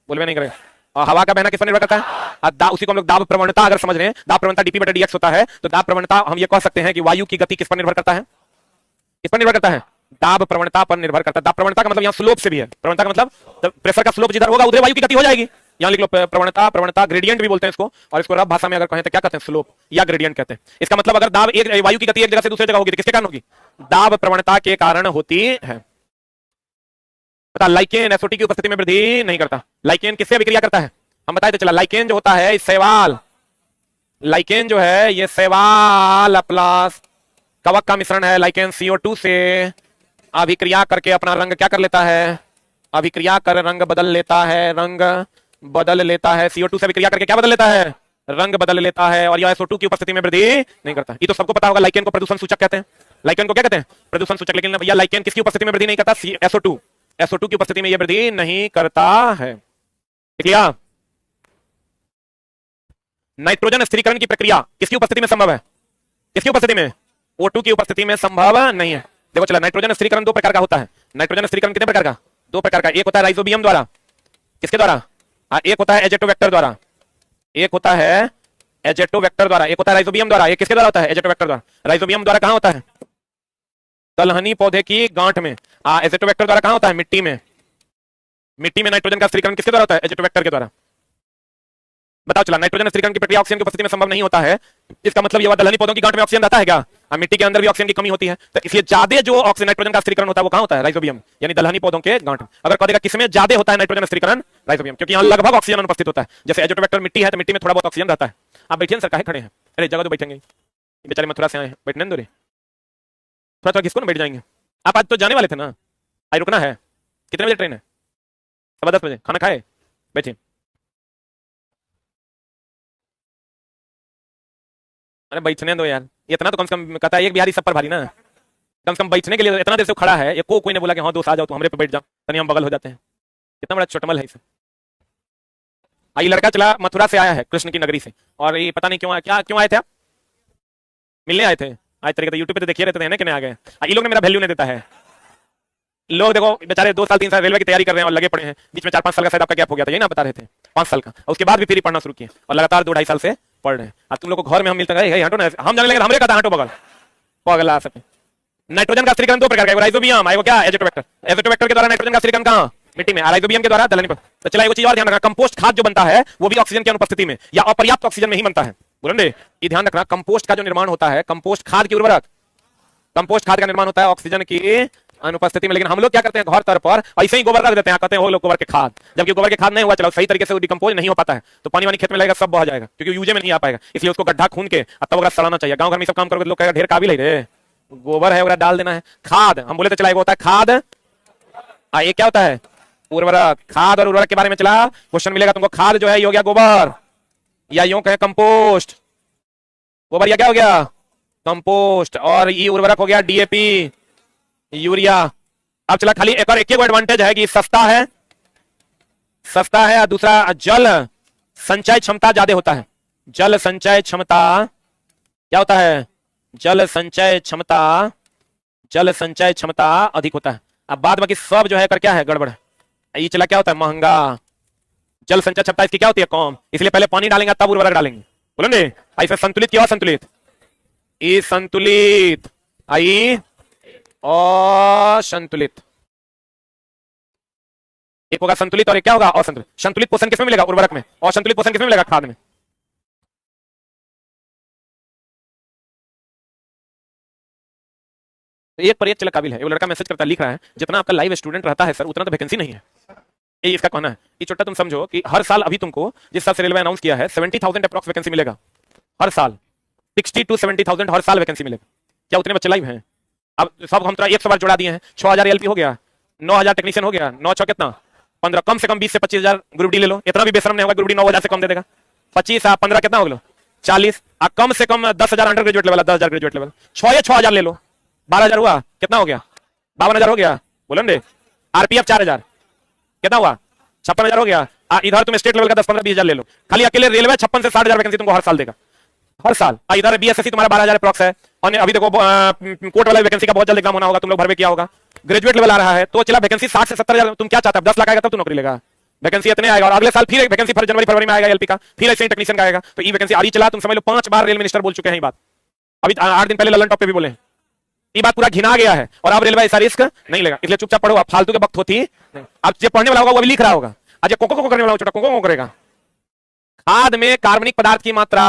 बोलवे नहीं करेगा। और हवा का बहना किस पर निर्भर करता है, उसी को हम लोग दाब प्रवणता अगर समझ रहे हैं, दाब प्रवणता dP/dx होता है। तो दाब प्रवणता हम ये कह सकते हैं कि वायु की गति किस पर निर्भर करता है, किस पर निर्भर करता है, दाब प्रवणता पर निर्भर करता है। दाब प्रवणता का मतलब यहाँ स्लोप से भी है, प्रवणता का मतलब प्रेशर का स्लोप जिधर होगा उधर वायु की गति हो जाएगी। यहाँ लिख लो प्रवणता, प्रवणता ग्रेडियंट भी बोलते हैं इसको, और इसको रफ भाषा में अगर कहें तो क्या कहते हैं, स्लोप या ग्रेडियंट कहते हैं। इसका मतलब अगर दाब एक वायु की गति एक जगह से दूसरी जगह होगी तो किसके कारण होगी, दाब प्रवणता के कारण होती है। पता, लाइकेन एसओटी की उपस्थिति में वृद्धि नहीं करता। लाइकेन किससे अभिक्रिया करता है, हम बताए तो चला। लाइकेन जो होता है शैवाल, लाइकेन जो है ये शैवाल प्लस कवक का मिश्रण है। लाइकेन CO2 से अभिक्रिया करके अपना रंग क्या कर लेता है, अभिक्रिया कर रंग बदल लेता है, रंग बदल लेता है। CO2 से अभिक्रिया करके क्या बदल लेता है, रंग बदल लेता है। और यह SO2 की उपस्थिति में वृद्धि नहीं करता। ये तो सबको पता होगा, लाइकेन को प्रदूषण सूचक कहते हैं। लाइकेन को क्या कहते हैं, प्रदूषण सूचक। लेकिन भैया लाइकेन किसकी उपस्थिति में वृद्धि नहीं करता, SO2, SO2 की उपस्थिति में यह वृद्धि नहीं करता है। ठीक, नाइट्रोजन स्थिरीकरण की प्रक्रिया किसकी उपस्थिति में संभव है, किसकी उपस्थिति में, O2 की उपस्थिति में संभव नहीं है। देखो चला, नाइट्रोजन स्थिरीकरण 2 प्रकार का होता है। नाइट्रोजन स्थिरीकरण कितने प्रकार का, 2 प्रकार का। एक होता है राइजोबियम द्वारा, किसके द्वारा, एक होता है एजेटोवेक्टर द्वारा, एक होता है एजेटोवेक्टर द्वारा, एक होता है राइजोबियम द्वारा। एक किसके द्वारा होता है, एजेटोवेक्टर द्वारा। राइजोबियम द्वारा कहां होता है, तलहनी पौधे की गांठ में। एजेटोवेक्टर द्वारा कहां होता है, मिट्टी में। मिट्टी में नाइट्रोजन का स्थिरीकरण किसके द्वारा होता है, एजेटोवेक्टर के द्वारा। बताओ चला, नाइट्रोजन स्थिरीकरण की प्रक्रिया ऑक्सीजन की उपस्थिति में संभव नहीं होता है। इसका मतलब ये हुआ दलहनी पौधों की गांठ में ऑक्सीजन रहता है क्या? मिट्टी के अंदर भी ऑक्सीजन की कमी होती है, तो इसलिए ज्यादा जो ऑक्सीजन नाइट्रोजन का स्थिरीकरण होता है वो कहां होता है? राइजोबियम, यानी दलहनी पौधों के गांठ में। अगर कह देगा किसमें ज्यादा होता है नाइट्रोजन स्थिरीकरण? राइजोबियम, क्योंकि यहाँ लगभग ऑक्सीजन अनुपस्थित होता है। जैसे एजोटोबैक्टर मिट्टी है तो मिट्टी में थोड़ा बहुत ऑक्सीजन रहता है। आप बैठिए सर, काहे खड़े हैं? अरे जगह तो बैठेंगे, बेचारे मथुरा से आए हैं, बैठने दो रे, थोड़ा थोड़ा किसको ना बैठ जाएंगे। आप आज तो जाने वाले थे ना, आज रुकना है। कितने बजे ट्रेन है? 10:15 खाना खाए, बैठिए। अरे बैठने दो यार, इतना तो कम से कम कहता है एक बिहारी सब पर भारी ना, कम से कम बैठने के लिए इतना देर से खड़ा है। ये कोई ने बोला कि हाँ दोस्त आ जाओ, तो हमारे पे बैठ जाओ, तनी हम बगल हो जाते हैं। कितना बड़ा छोटमल है इसे। ये लड़का चला मथुरा से आया है, कृष्ण की नगरी से, और ये पता नहीं क्यों आया, क्या क्यों आए थे आप? मिलने आए थे? आज तरीके यूट्यूब पे तो देखिए रहते हैं कि नहीं आ गए। ये लोग ने मेरा वैल्यू नहीं देता है। लोग देखो बेचारे 2 साल 3 साल रेलवे की तैयारी कर रहे हैं और लगे पड़े हैं, बीच में 4-5 साल का शायद आपका गैप हो गया था, यही ना बता रहे थे, 5 साल का, और उसके बाद भी फिर पढ़ना शुरू किए और लगातार 2-2.5 साल से पढ़ रहे हैं। अब तुम लोग को घर में हम मिलते हैं, हटो ना, हम जाने लगे, हमरे कहता हटो बगल पगला सके। नाइट्रोजन का स्थिरीकरण 2 प्रकार का है, राइजोबियम, आएगा क्या एजोटोबैक्टर। एजोटोबैक्टर के द्वारा नाइट्रोजन का स्थिरीकरण कहां? मिट्टी में। राइजोबियम के द्वारा दलहनी पर। तो चला एक चीज और ध्यान रखना, कंपोस्ट खाद जो बनता है वो भी ऑक्सीजन की अनुपस्थिति में या अपर्याप्त ऑक्सीजन में ही बनता है। बोलेंगे ये ध्यान रखना, कंपोस्ट का जो निर्माण होता है, कंपोस्ट खाद की उर्वरक, कंपोस्ट खाद का निर्माण होता है ऑक्सीजन की अनुपस्थिति में। लेकिन हम लोग क्या करते हैं, घर तर पर ऐसे ही गोबर रख देते हैं, कहते हैं वो लोग गोबर के खाद, जबकि गोबर के खाद नहीं हुआ, चलो सही तरीके से डिकम्पोज नहीं हो पाता है, तो पानी वानी खेत में लगेगा, सब बह जाएगा, क्योंकि यूजे में नहीं आ पाएगा। इसलिए उसको गड्ढा खून के तब अगर सड़ाना चाहिए। गांव घर में सब काम करोगे, लोग कहेगा ढेर काबिल है रे, गोबर है वगैरह डाल देना है। खाद हम बोले तो चला, होता है खाद, ये क्या होता है? उर्वरक। खाद और उर्वरक के बारे में चला क्वेश्चन मिलेगा तुमको। खाद जो है ये हो गया गोबर, या यूं कहें कंपोस्ट, गोबर या क्या हो गया? कंपोस्ट। और ये उर्वरक हो गया डीएपी, यूरिया। अब चला खाली एक और एक एडवांटेज है कि सस्ता है, सस्ता है, और दूसरा जल संचय क्षमता ज्यादा होता है। जल संचय क्षमता क्या होता है? जल संचय क्षमता, जल संचय क्षमता अधिक होता है। अब बाद बाकी सब जो है कर क्या है गड़बड़। ये चला क्या होता है? महंगा। जल संचय क्षमता इसकी क्या होती है? कम। इसलिए पहले पानी डालेंगे तब उर्वरक डालेंगे। बोलो ने ऐसे संतुलित क्या? असंतुलित। ई संतुलित, आई असंतुलित। एक होगा संतुलित और एक क्या होगा? असंतुलित। संतुलित पोषण किसमें मिलेगा? उर्वरक में। और संतुलित पोषण किसमें मिलेगा? खाद में। तो एक पर एक चला काबिल है। वो लड़का मैसेज करता लिख रहा है, जितना आपका लाइव स्टूडेंट रहता है सर उतना तो वैकेंसी नहीं है। ये इसका कहना है। ये छोटा तुम समझो कि हर साल अभी तुमको जिस साल से रेलवे अनाउंस किया है 70,000 अप्रॉक्स वैकेंसी मिलेगा हर साल। 60 to 70,000 हर साल वैकेंसी मिलेगा। क्या उतने बच्चे लाइव हैं? अब सब हम 100 बार जोड़ा दिए हैं। 6,000 एलपी हो गया, 9,000 टेक्नीशियन हो गया, 9 कितना 15, कम से कम 20 से 25,000 ग्रुप डी ले लो। इतना भी बेशरम नहीं होगा, ग्रुप डी 9,000 से कम दे देगा। 25 15 कितना हो गया? 40। कम से कम 10,000 under graduate level, 10,000 graduate level. 6,000 ले लो, 12,000 हुआ, कितना हो गया? 52,000 हो गया। बोलो ने आरपीएफ 4,000 कितना हुआ? 56,000 हो गया। इधर तुम स्टेट लेवल का 10-15 20,000 ले लो। खाली अकेले रेलवे 56 से 60,000 वैकेंसी तुमको हर साल देगा, हर साल। इधर बीएसएससी तुम्हारा 12,000 अप्रॉक्स है। और अभी देखो कोर्ट वाला वैकेंसी का बहुत जल्द एग्जाम होना होगा, तुम लोग भरवे किया होगा। ग्रेजुएट लेवल आ रहा है तो चला वैकेंसी 60 से 70,000। तुम क्या चाहता है? 10 लाख आएगा तब तू नौकरी लेगा। वैकेंसी इतने आएगा और अगले साल फिर एक वैकेंसी जनवरी फरवरी में आएगा एलपी का, फिर ऐसे ही टेक्नीशियन का आएगा। तो ये वैकेंसी आ रही चला, तुम समझ लो 5 बार रेल मिनिस्टर बोल चुके हैं ये बात। अभी 8 दिन पहले ललन टॉप पे भी बोले हैं। ये बात पूरा घिना गया है और अब रेलवे ऐसा रिस्क नहीं लेगा। इसलिए चुपचाप पढ़ो, फालतू के वक्त होती नहीं। अब जो पढ़ने वाला होगा वो भी लिख रहा होगा। आज कोको करने वाला छोटा कोको करेगा। खाद में कार्बनिक पदार्थ की मात्रा,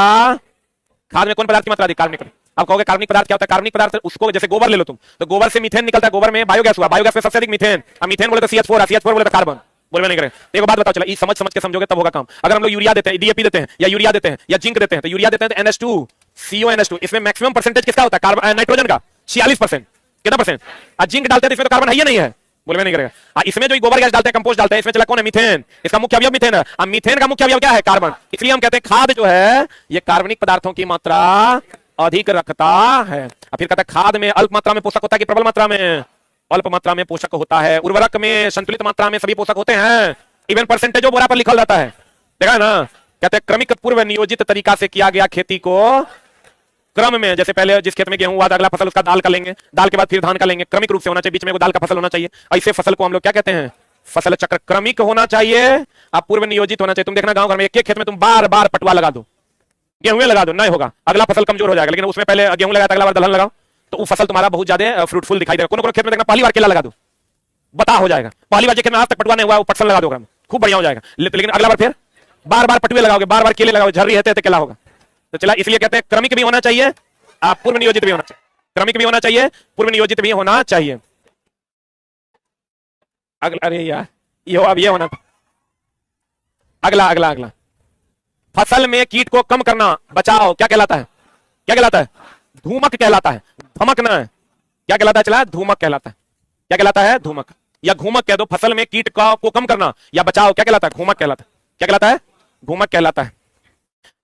खाद में कौन पदार्थ की मात्रा अधिक? कार्बनिक। अब कहोगे कार्बनिक पदार्थ क्या होता है? कार्बनिक पदार्थ उसको जैसे गोबर ले लो तुम, तो गोबर से मीथेन निकलता है, गोबर में बायोगैस हुआ, बायोगैस में सबसे अधिक मीथेन। अब मीथेन बोले तो CH4 है, CH4 बोले तो कार्बन। बोलवे नहीं करे। एक बात बताओ, चला ये समझ के समझोगे तब होगा काम। अगर हम लोग यूरिया देते हैं, डीएपी देते हैं, या यूरिया देते हैं या जिंक देते हैं, तो यूरिया देते हैं तो NH2 CONH2, इसमें मैक्सिमम परसेंटेज किसका होता है? कार्बन, नाइट्रोजन का 46%। कितना परसेंट? जिंक डालते हैं तो इसमें तो कार्बन है ही नहीं है, बोलवे नहीं करेगा। इसमें जो गोबर गैस डालते हैं, कंपोस्ट डालते हैं, इसमें चला कौन है? मीथेन। इसका मुख्य अवयव मीथेन है। अब मीथेन का मुख्य अवयव क्या है? कार्बन। इसलिए हम कहते हैं खाद जो है ये कार्बनिक पदार्थों की मात्रा अधिक रखता है। फिर कहते हैं खाद में अल्प मात्रा में पोषक होता है कि प्रबल मात्रा में? अल्प मात्रा में पोषक होता है। उर्वरक में संतुलित मात्रा में सभी पोषक होते हैं। इवन परसेंटेज बोरा पर लिखा रहता है, देखा ना? कहते हैं क्रमिक पूर्व नियोजित तरीका से किया गया खेती को क्रम में, जैसे पहले जिस खेत में गेहूं हुआ अगला फसल उसका दाल का लेंगे, दाल के बाद फिर धान का लेंगे, क्रमिक रूप से होना चाहिए, बीच में वो दाल का फसल होना चाहिए। ऐसे फसल को हम लोग क्या कहते हैं? फसल चक्र। क्रमिक होना चाहिए, आप पूर्व नियोजित होना चाहिए। तुम देखना गांव घर में एक खेत में तुम बार बार पटवा लगा दो, गेहूं लगा दो, नहीं होगा, अगला फसल कमजोर हो जाएगा। लेकिन उसमें पहले गेहूं लगाया अगला बार दलहन लगाओ तो वो फसल तुम्हारा बहुत ज्यादा फ्रूटफुल दिखाई देगा। कोनो खेत में देखना पहली बार केला लगा दो, बता हो जाएगा। पहली बार खेत में आज तक पटवा नहीं हुआ, वो पटसन लगा दो, खूब बढ़िया हो जाएगा। लेकिन अगला बार फिर बार बार पटुए लगाओगे, बार बार केले लगाओगे, झर्री है तो केला होगा। तो चला, इसलिए कहते हैं क्रमिक भी होना चाहिए, आप पूर्व नियोजित भी होना चाहिए। क्रमिक भी होना चाहिए, पूर्व नियोजित भी होना चाहिए। अगला, अरे यार ये हो, अब ये होना था। अगला अगला अगला, फसल में कीट को कम करना, बचाओ, क्या कहलाता है? क्या कहलाता है? धूमक कहलाता है, धमकना है। क्या कहलाता है? चला, धूमक कहलाता है। क्या कहलाता है? धूमक या घूमक कह दो। फसल में कीट को कम करना या बचाओ क्या कहलाता है? घूमक कहलाता है। क्या कहलाता है? घूमक कहलाता है।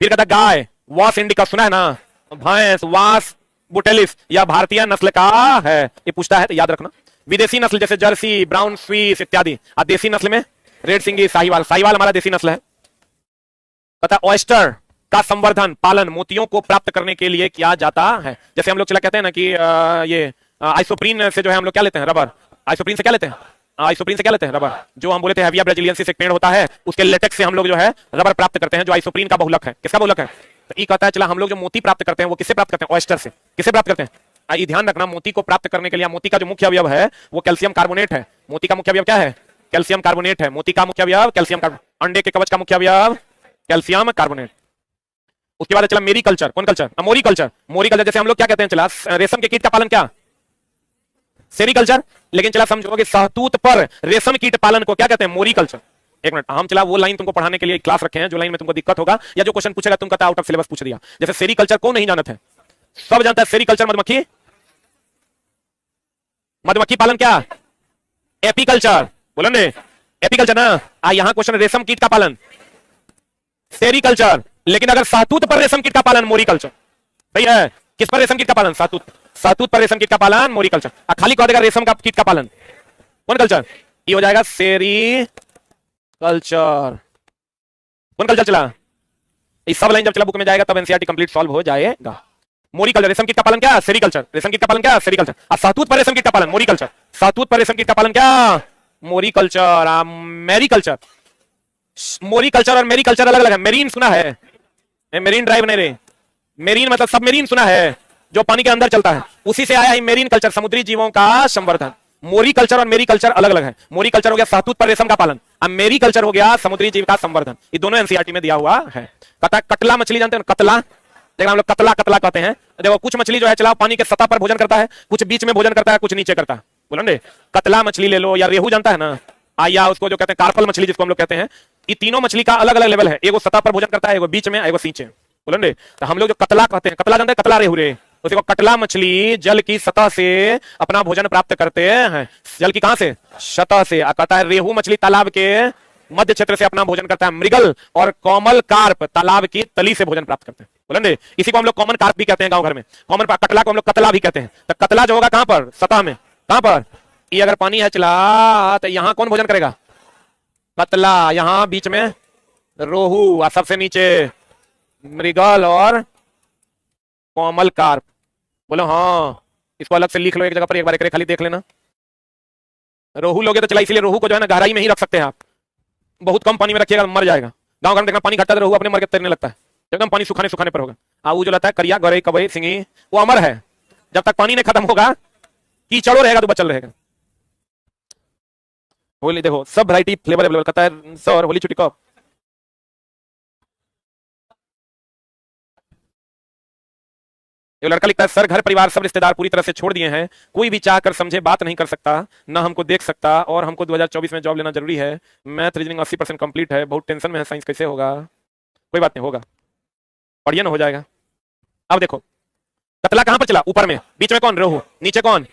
फिर कहता है गाय, वास इंडिका सुना है ना? भैंस वास बुटेलिस या भारतीय नस्ल का है, ये पूछता है तो याद रखना। विदेशी नस्ल जैसे जर्सी, ब्राउन स्विस इत्यादि। और देसी नस्ल में रेड सिंगी, साहिवाल। साहिवाल हमारा देसी नस्ल है। पता, ऑयस्टर का संवर्धन, पालन मोतियों को प्राप्त करने के लिए किया जाता है। जैसे हम लोग चला कहते हैं ना कि ये आइसोप्रीन से जो है हम लोग क्या लेते हैं? रबर। आइसोप्रीन से क्या लेते हैं? आइसोप्रीन से क्या लेते हैं? रबर। जो हम बोले थे हैविया ब्राजिलियंसिस एक पेड़ होता है, उसके लेटेक्स से हम लोग जो है रबर प्राप्त करते हैं, जो आइसोप्रीन का बहुलक है। किसका बहुलक है? तो ये कहता है चला, हम लोग जो मोती प्राप्त करते हैं वो किससे प्राप्त करते हैं? ऑयस्टर से। किससे प्राप्त करते हैं? ये ध्यान रखना, मोती को प्राप्त करने के लिए मोती का जो मुख्य अवयव है वो कैल्शियम कार्बोनेट है। मोती का मुख्य अवयव क्या है? कैल्शियम कार्बोनेट है। मोती का मुख्य अवयव कैल्शियम कार्बोनेट। अंडे के कवच का मुख्य अवयव कैल्शियम कार्बोनेट। उसके बाद चला मेरी कल्चर। कौन कल्चर? मोरी कल्चर। मोरी कल्चर जैसे हम लोग क्या कहते हैं? चला, रेशम के कीट का पालन क्या? सेरीकल्चर। लेकिन चला समझोगे सहतूत पर रेशम कीट पालन को क्या कहते हैं? मोरी कल्चर। एक मिनट, हम चला वो लाइन तुमको पढ़ाने के लिए क्लास रखे हैं, जो लाइन में तुमको दिक्कत होगा या जो क्वेश्चन पूछेगा तुम कहता आउट ऑफ सिलेबस पूछ दिया। जैसे सेरीकल्चर कौन नहीं जानते हैं? सब जानता है सेरीकल्चर, मधुमक्खी। मधुमक्खी पालन क्या? एपीकल्चर। बोलो ने एपीकल्चर ना। यहाँ क्वेश्चन रेशम कीट का पालन सेरीकल्चर, लेकिन अगर सहतूत पर रेशम कीट का पालन मोरी कल्चर। सही है। किस पर रेशम कीट का पालन? सहतूत। सहतूत पर रेशम कीट का पालन मोरी कल्चर। खाली कह देगा रेशम का कीट का पालन कौन कल्चर? ये हो जाएगा सेरी कल्चर। कौन कल्चर चला? ये सब लाइन जब चला बुक में जाएगा तब एनसीईआरटी कंप्लीट सॉल्व हो जाएगा। मोरी कल्चर, रेशम कीट का पालन क्या? सेरीकल्चर। रेशम कीट का पालन क्या? सेरीकल्चर। और सहतूत पर रेशम कीट का पालन मोरी कल्चर। सहतूत पर रेशम कीट का पालन क्या? मोरी कल्चर। मेरी कल्चर। मोरी कल्चर और मेरी कल्चर अलग अलग है। मेरीन सुना है? मेरीन ड्राइव नहीं रे, मेरीन मतलब सबमेरीन सुना है, जो पानी के अंदर चलता है, उसी से आया है मेरीन कल्चर, समुद्री जीवों का संवर्धन। मोरी कल्चर और मेरी कल्चर अलग अलग है। मोरी कल्चर हो गया सहतूत पर रेशम का पालन, अब मेरी कल्चर हो गया समुद्री जीव का संवर्धन। ये दोनों एनसीईआरटी में दिया हुआ है। कतला मछली जानते हैं? कतला, देखना हम लोग कतला कतला कहते हैं। देखो कुछ मछली जो है चला पानी के सतह पर भोजन करता है, कुछ बीच में भोजन करता है, कुछ नीचे करता है। बोलो ने कतला मछली ले लो, या रेहू जानता है ना, या उसको जो कहते हैं कार्पल मछली जिसको हम लोग कहते हैं। ये तीनों मछली का अलग अलग लेवल है, एगो सतह पर भोजन करता है, एगो बीच में, एगो नीचे। बोलो ने तो हम लोग जो कतला कहते हैं, कतला जानते हैं? कतला रेहू रे, उसी को कतला मछली जल की सतह से अपना भोजन प्राप्त करते हैं। जल की कहां से? सतह से। कहता है रेहू मछली तालाब के मध्य क्षेत्र से अपना भोजन करता है। मृगल और कोमल कार्प तालाब की तली से भोजन प्राप्त करते हैं। बोलेंगे इसी को हम लोग कॉमन कार्प भी कहते हैं गांव घर में। कॉमन कतला को हम लोग कतला भी कहते हैं। तो कतला जो होगा कहां पर? सतह में। कहां पर? ये अगर पानी है चला तो यहां कौन भोजन करेगा? कतला। यहां बीच में रोहू, और सबसे नीचे मृगल और कोमल कार्प। बोलो हाँ, इसको अलग से लिख लो एक जगह पर, एक बार एक खाली देख लेना। रोहू लोगे तो चला, इसीलिए रोहू को जो है ना गहराई में ही रख सकते हैं आप, बहुत कम पानी में रखिएगा मर जाएगा। गांव घर में देखना पानी घटता है रोहू अपने मर के तैरने लगता है, एकदम पानी सुखाने सुखाने पर होगा। वो जो रहता है करिया गरई कबई सिंगी, वो अमर है, जब तक पानी नहीं खत्म होगा कीचड़ो रहेगा तो बचल रहेगा। होली देखो सब वैरायटी फ्लेवर अवेलेबल करता है सर। होली छुट्टी कब? ये लड़का लिखता है सर घर परिवार सब रिश्तेदार पूरी तरह से छोड़ दिए हैं, कोई भी चाह कर समझे बात नहीं कर सकता, ना हमको देख सकता, और हमको 2024 में जॉब लेना जरूरी है। मैथ रीजनिंग 80% कंप्लीट है, बहुत टेंशन में है, साइंस कैसे होगा? कोई बात नहीं, होगा, पढ़िए ना, हो जाएगा। अब देखो कतला कहां पर चला? ऊपर में। बीच में कौन? रोहू। नीचे कौन?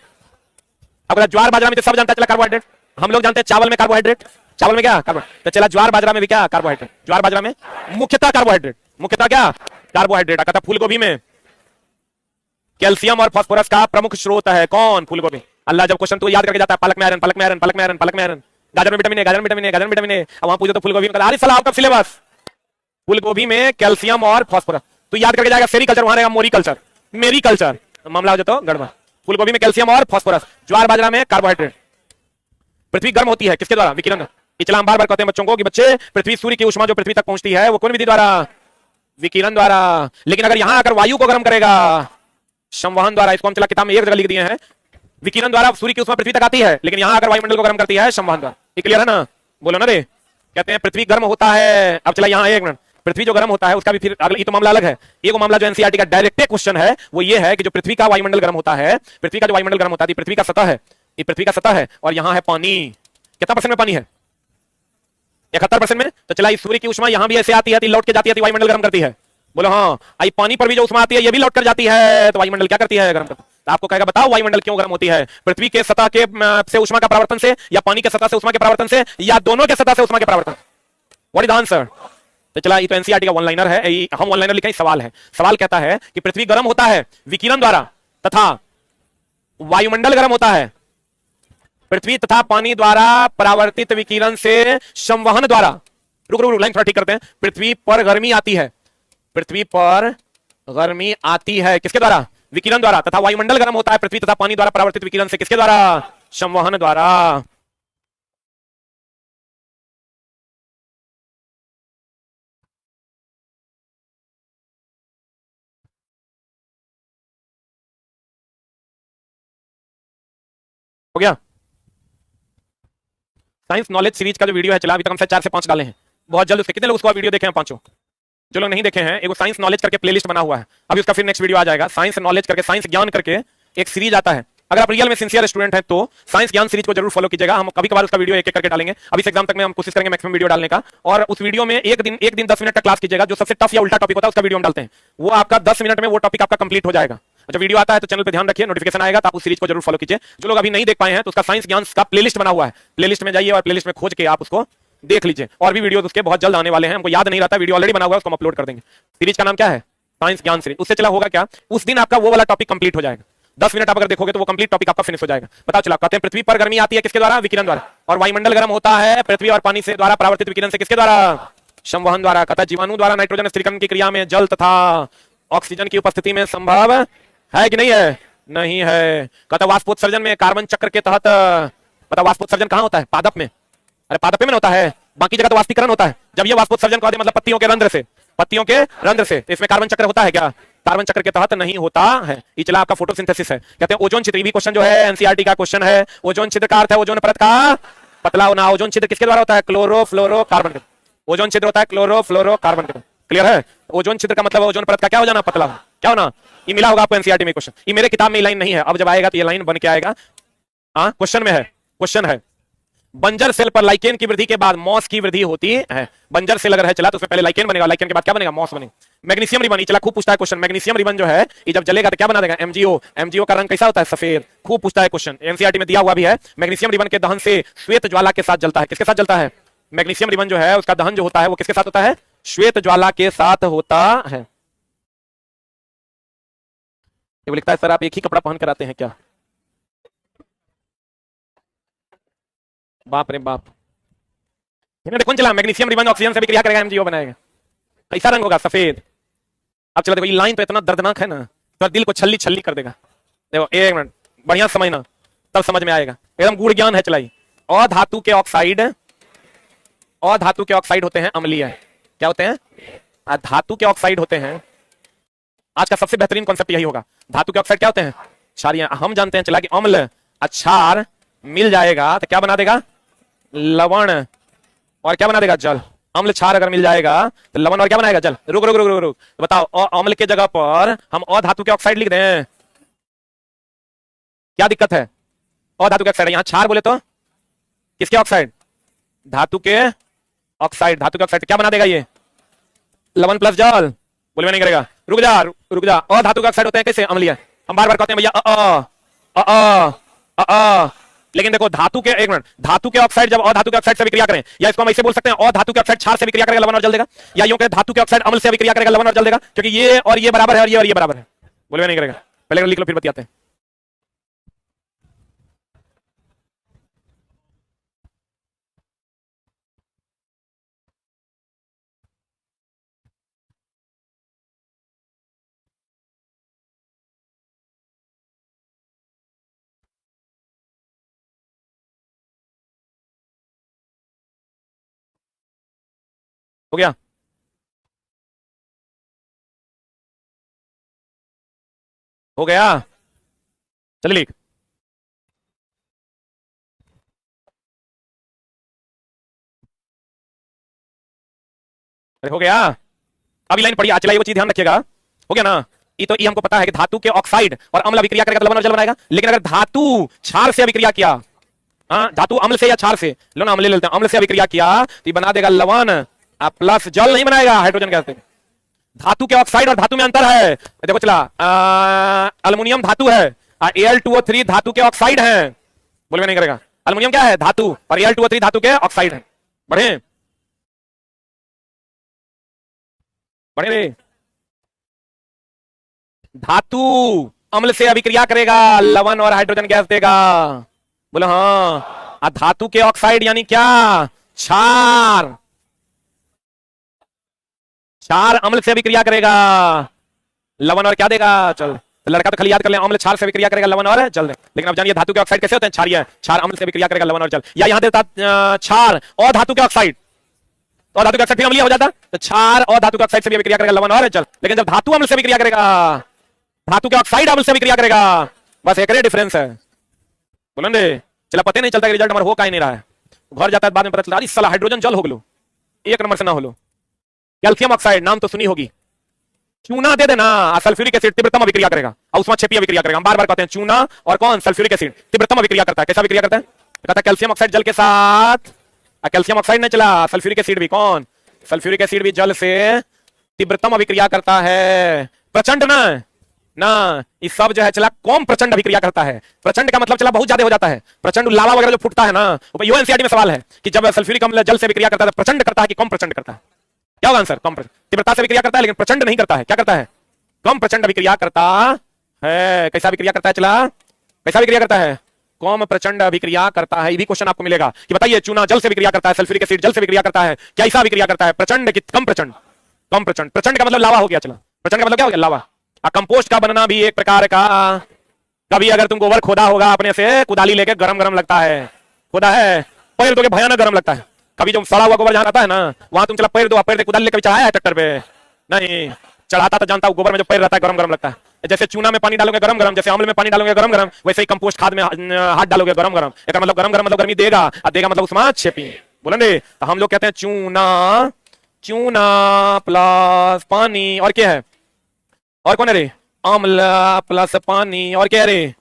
अब ज्वार बाजरा में तो सब जानता है चला कार्बोहाइड्रेट, हम लोग जानते हैं चावल में कार्बोहाइड्रेट। चावल में क्या? कार्बोहाइड्रेट। तो चला ज्वार बाजरा में भी क्या? कार्बोहाइड्रेट। ज्वार बाजरा में मुख्यतः कार्बोहाइड्रेट, मुख्यतः क्या? कार्बोहाइड्रेट। कहता फूल गोभी में कैल्शियम और फास्फोरस का प्रमुख स्रोत है। कौन? फूलगोभी। अल्लाह जब क्वेश्चन तो याद करके जाता है, पालक में आयरन, पालक में आयरन, पालक में आयरन, पालक में आयरन, गाजर में विटामिन ए, गाजर में विटामिन ए, गाजर में विटामिन ए। अब वहां पूछो तो फूलगोभी में आरिफ सलाह आउट ऑफ सिलेबस। फूलगोभी में कैल्शियम और फास्फोरस, तो याद करके जाएगा सेरीकल्चर, वहां रहेगा मोरी कल्चर, मेरी कल्चर, मामला हो जाता गड़बड़। फूलगोभी में कैल्शियम और फास्फोरस, ज्वार बाजरा में कार्बोहाइड्रेट। पृथ्वी गर्म होती है किसके द्वारा? विकिरण। इसलिए हम बार बार कहते हैं बच्चों को कि बच्चे पृथ्वी सूर्य की ऊष्मा जो पृथ्वी तक पहुंचती है वो कौन विधि द्वारा? विकिरण द्वारा। लेकिन अगर यहां आकर वायु को गर्म करेगा संवहन द्वारा। इसको हम चला किताब में एक जगह लिख दिए हैं, विकिरण द्वारा सूर्य की ऊष्मा पृथ्वी तक आती है, लेकिन यहां अगर वायुमंडल को गर्म करती है संवहन द्वारा। क्लियर है ना? बोलो ना रे, कहते हैं पृथ्वी गर्म होता है। अब चला यहाँ एक मिनट, पृथ्वी जो गर्म होता है उसका भी फिर अगला, ये तो मामला अलग है। एक मामला जो एनसीईआरटी का डायरेक्ट क्वेश्चन है वो ये है कि जो पृथ्वी का वायुमंडल गर्म होता है, पृथ्वी का जो वायुमंडल गर्म होता है, पृथ्वी का सतह है, ये पृथ्वी का सतह है और यहाँ है पानी। कितना परसेंट में पानी है? 71% में। तो चला, सूर्य की ऊष्मा यहाँ भी ऐसे आती है, लौट के जाती है, वायुमंडल गर्म करती है। बोलो हाँ, आई पानी पर भी जो ऊष्मा आती है ये भी लौट कर जाती है, तो वायुमंडल क्या करती है? गर्म करती है। तो आपको कहेगा बताओ वायुमंडल क्यों गर्म होती है? पृथ्वी के सतह के से ऊष्मा का परावर्तन से, या पानी के सतह से ऊष्मा के परावर्तन से, या दोनों के सतह से ऊष्मा के परावर्तन? What is the answer? तो चला, ये तो एनसीईआरटी का वन लाइनर है, हम वन लाइनर लिखे। सवाल है, सवाल कहता है कि पृथ्वी गर्म होता है विकिरण द्वारा तथा वायुमंडल गर्म होता है पृथ्वी तथा पानी द्वारा परावर्तित विकिरण से संवहन द्वारा। रुक रुक रुक, लाइन थोड़ा ठीक करते हैं। पृथ्वी पर गर्मी आती है, पृथ्वी पर गर्मी आती है किसके द्वारा? विकिरण द्वारा। तथा वायुमंडल गर्म होता है पृथ्वी तथा पानी द्वारा परावर्तित विकिरण से किसके द्वारा? संवहन द्वारा। हो गया? साइंस नॉलेज सीरीज का जो वीडियो है चला, अभी तक हमसे 4 से 5 डाले हैं। बहुत जल्द उसके, कितने लोग उसको वीडियो देखे हैं? 5। जो लोग नहीं देखे हैं, एक साइंस नॉलेज करके प्लेलिस्ट बना हुआ है, अभी उसका फिर नेक्स्ट वीडियो आ जाएगा। साइंस नॉलेज करके, साइंस ज्ञान करके एक सीरीज आता है। अगर आप रियल में सिंसियर स्टूडेंट हैं तो साइंस ज्ञान सीरीज को जरूर फॉलो कीजिएगा। हम कभी कभार उसका वीडियो एक एक करके डालेंगे। अभी से एग्जाम तक में हम कोशिश करेंगे मैक्सिमम वीडियो डालने का, और उस वीडियो में एक दिन 10 मिनट का क्लास कीजिएगा। जो सबसे टफ या उल्टा टॉपिक होता है उसका वीडियो हम डालते हैं, वो आपका 10 मिनट में वो टॉपिक आपका कंप्लीट हो जाएगा। जब वीडियो आता है तो चैनल पे ध्यान रखिए, नोटिफिकेशन आएगा, तो आप उस सीरीज को जरूर फॉलो कीजिए। जो लोग अभी नहीं देख पाए हैं तो उसका साइंस ज्ञान का प्लेलिस्ट बना हुआ है, प्लेलिस्ट में जाइए और प्लेलिस्ट में खोज के आप उसको देख लीजिए। और भी वीडियो उसके बहुत जल्द आने वाले हैं, हमको याद नहीं रहता, वीडियो ऑलरेडी बना हुआ है, उसको हम अपलोड कर देंगे। सीरीज का नाम क्या है? साइंस ज्ञान सीरीज। उससे चला होगा क्या, उस दिन आपका वो वाला टॉपिक कंप्लीट हो जाएगा। 10 मिनट आप अगर देखोगे तो वो कंप्लीट टॉपिक आपका फिनिश हो जाएगा। बताओ चला, कहते हैं पृथ्वी पर गर्मी आती है किसके द्वारा? विकिरण द्वारा। और वायुमंडल गर्म होता है पृथ्वी और पानी से द्वारा परावर्तित विकिरण से किसके द्वारा? संवहन द्वारा। कहता है जीवाणु द्वारा नाइट्रोजन स्थिरीकरण की क्रिया में जल तथा ऑक्सीजन की उपस्थिति में संभव है कि नहीं है? नहीं है। कहता वाष्पोत्सर्जन में कार्बन चक्र के तहत, पता वाष्पोत्सर्जन कहां होता है? पादप में। अरे पादप में होता है, बाकी जगह तो वाष्पीकरण होता है। जब ये वाष्पोत्सर्जन कहते हैं मतलब पत्तियों के रंध्र से, पत्तियों के रंध्र से, तो इसमें कार्बन चक्र होता है क्या? कार्बन चक्र के तहत नहीं होता है। ये चला आपका फोटोसिंथेसिस है। कहते हैं ओजोन छिद्र, भी क्वेश्चन जो है एनसीईआरटी का क्वेश्चन है। ओजोन छिद्र का अर्थ है ओजोन परत का पतला होना। ओजोन छिद्र किसके द्वारा होता है? क्लोरोफ्लोरोकार्बन के। ओजोन छिद्र होता है क्लोरोफ्लोरोकार्बन के। क्लियर है? ओजोन छिद्र का मतलब ओजोन परत का क्या हो जाना? पतला। क्या होना? ये मिला होगा आपको एनसीईआरटी में क्वेश्चन। ये मेरे किताब में लाइन नहीं है, अब जब आएगा तो ये लाइन बन के आएगा। हाँ, क्वेश्चन में है, क्वेश्चन है। बंजर सेल पर लाइकेन की वृद्धि के बाद मॉस की वृद्धि होती है। बंजर सेल अगर है चला तो उसमें पहले लाइकेन बनेगा, लाइकेन के बाद क्या बनेगा? मॉस बनेगा। मैग्नीशियम रिबन, चला खूब पूछता है क्वेश्चन। मैग्नीशियम रिबन जो है ये जब जलेगा तो क्या बना देगा? एमजीओ। एमजीओ का रंग कैसा होता है? सफेद। खूब पूछता है क्वेश्चन, एनसीईआरटी में दिया हुआ भी है। मैग्नीशियम रिबन के दहन से श्वेत ज्वाला के साथ जलता है। किसके साथ जलता है? मैग्नीशियम रिबन जो है उसका दहन जो होता है वो किसके साथ होता है? श्वेत ज्वाला के साथ होता है। ये लिखता है सर आप एक ही कपड़ा पहन कर आते हैं क्या? बाप रे बाप। देखो चला, मैग्नीशियम रिबन ऑक्सीजन से भी क्रिया करेगा, एमजीओ बनाएगा। कैसा रंग होगा? सफेद। अब चलो देखो, ये लाइन तो इतना दर्दनाक है ना, तो दिल को छल्ली छल्ली कर देगा। देखो एक मिनट, बढ़िया समझना, तब समझ में आएगा। एकदम गूढ़ ज्ञान है चलाई। अधातु के ऑक्साइड, अधातु के ऑक्साइड होते हैं अम्लीय। क्या होते हैं? धातु के ऑक्साइड होते हैं। आज का सबसे बेहतरीन कॉन्सेप्ट यही होगा। धातु के ऑक्साइड क्या होते हैं? क्षारीय। हम जानते हैं चला कि अम्ल क्षार मिल जाएगा तो क्या बना देगा? लवण। और क्या बना देगा? जल। अम्ल क्षार अगर मिल जाएगा तो लवण और क्या बनाएगा? जल। रुक रुक रुक रुक रुक, तो बताओ अम्ल के जगह पर हम अधातु के ऑक्साइड लिख दें, क्या दिक्कत है? अधातु के ऑक्साइड, यहां क्षार बोले तो किसके ऑक्साइड? धातु के ऑक्साइड। धातु के ऑक्साइड क्या बना देगा? ये लवण प्लस जल। बोले नहीं करेगा, रुक जा रुक जा। अधातु के ऑक्साइड होते हैं कैसे? अम्लीय। हम बार बार कहते हैं भैया लेकिन देखो धातु के, एक मिनट, धातु के ऑक्साइड जब अधातु के ऑक्साइड से विक्रिया करें, या इसको हम ऐसे बोल सकते हैं अधातु के ऑक्साइड क्षार से विक्रिया करेगा, लवण और जल देगा। या यूं कहें धातु के ऑक्साइड अम्ल से विक्रिया करेगा, लवण और जल देगा, क्योंकि ये और ये बराबर है और ये बराबर है। बोले नहीं करेगा, पहले लिख लो फिर बतियाते हैं। हो गया? हो गया? चलिए लिख। अरे हो गया। अभी लाइन पढ़िए, चलाइए, वो चीज ध्यान रखिएगा। हो गया ना? ये हमको पता है कि धातु के ऑक्साइड और अम्ल अभिक्रिया करेगा तो लवण और जल बनाएगा। लेकिन अगर धातु क्षार से अभिक्रिया किया, हाँ, धातु अम्ल से या क्षार से, लो ना, अम्ल ले लेते हैं, अम्ल से अभिक्रिया किया तो ये बना देगा लवण, प्लस जल नहीं बनाएगा, हाइड्रोजन गैस देगा। धातु के ऑक्साइड और धातु में अंतर है। देखो चला, अल्युमिनियम धातु है, Al2O3 धातु के ऑक्साइड है। बोलवे नहीं करेगा। अल्युमिनियम क्या है? धातु, और Al2O3 धातु के ऑक्साइड है। बढ़े बढ़े रे। धातु अम्ल से अभिक्रिया करेगा, लवण और हाइड्रोजन गैस देगा। बोले हाँ। धातु के ऑक्साइड यानी क्या? क्षार। क्षार अम्ल से अभिक्रिया करेगा, लवण और क्या देगा? चल, तो लड़का तो खाली याद कर ले, अम्ल क्षार से अभिक्रिया करेगा, लवण और जल दे। लेकिन अब जानिए धातु के ऑक्साइड कैसे होते हैं? क्षारीय। क्षार अम्ल से अभिक्रिया करेगा, लवण और जल। या यहां देता क्षार और धातु के ऑक्साइड, तो धातु के ऑक्साइड फिर अम्लीय हो जाता, तो क्षार और धातु के ऑक्साइड से भी अभिक्रिया करेगा, लवण और जल। लेकिन जब धातु अम्ल से अभिक्रिया करेगा, धातु के ऑक्साइड अम्ल से अभिक्रिया करेगा, बस एक डिफरेंस है। बोलन रे, चला पता नहीं चलता रिजल्ट हमारा हो का ही नहीं रहा है। घर जाता है बाद में पता चला, अरे साला हाइड्रोजन जल हो गलो, एक नंबर से ना हो लो। कैल्शियम ऑक्साइड नाम तो सुनी होगी, चूना दे देना, सल्फ्यूरिक एसिड तीव्रतम अभिक्रिया करेगा, और उसमें छेपी अभिक्रिया करेगा। हम बार बार कहते हैं चूना और कौन? सल्फ्यूरिक एसिड तीव्रतम अभिक्रिया करता है। कैसा अभिक्रिया करता है? कहता है कैल्शियम ऑक्साइड जल के साथ, कैल्शियम ऑक्साइड नहीं चला, सल्फ्यूरिक एसिड भी, कौन? सल्फ्यूरिक एसिड भी जल से तीव्रतम अभिक्रिया करता है। प्रचंड ना ये सब जो है चला कौन प्रचंड अभिक्रिया करता है। प्रचंड का मतलब चला बहुत ज्यादा हो जाता है। प्रचंड लावा वगैरह जो फूटता है ना, वो यूएनसीईआरटी में सवाल है कि जब सल्फ्यूरिक अम्ल जल से अभिक्रिया करता है तो प्रचंड करता है कि कम प्रचंड करता है? क्या होगा आंसर? कम प्रचंड। तीव्रता से अभिक्रिया करता है लेकिन प्रचंड नहीं करता है। क्या करता है? कम प्रचंड अभिक्रिया करता है। कैसा अभिक्रिया करता है? चला कैसा अभिक्रिया करता है? कम प्रचंड अभिक्रिया करता है। ये भी क्वेश्चन आपको मिलेगा कि बताइए चूना जल से अभिक्रिया करता है, सल्फ्यूरिक एसिड जल से अभिक्रिया करता है, कैसा अभिक्रिया करता है? प्रचंड कि कम प्रचंड? कम प्रचंड। प्रचंड का मतलब लावा हो गया। चला, प्रचंड का मतलब क्या हो गया? लावा। कंपोस्ट का बनना भी एक प्रकार का, कभी अगर तुम गोबर खोदा होगा अपने से, कुदाली लेके गरम गरम लगता है, खोदा है, पैर दो के भयानक गरम लगता है। कभी जो सड़ा हुआ गोबर जहां आता है ना, वहां तुम चला पैर दो, पैर दे कुदाली लेके चढ़ाया है ट्रैक्टर पे? नहीं चढ़ाता, तो जानता हूं गोबर में जो पैर रहता है गरम गरम लगता है। जैसे चूना में पानी डालोगे गरम गरम, जैसे अम्ल में पानी डालोगे गरम गरम, वैसे ही कंपोस्ट खाद में हाथ डालोगे गरम गरम। इसका मतलब गरम गरम मतलब गर्मी देगा, और देगा मतलब उसमें छेपी। बोलेंगे तो हम लोग कहते हैं चूना, चूना प्लस पानी, और क्या है? और कौन है रे? अम्ल प्लस पानी, और क्या है रे?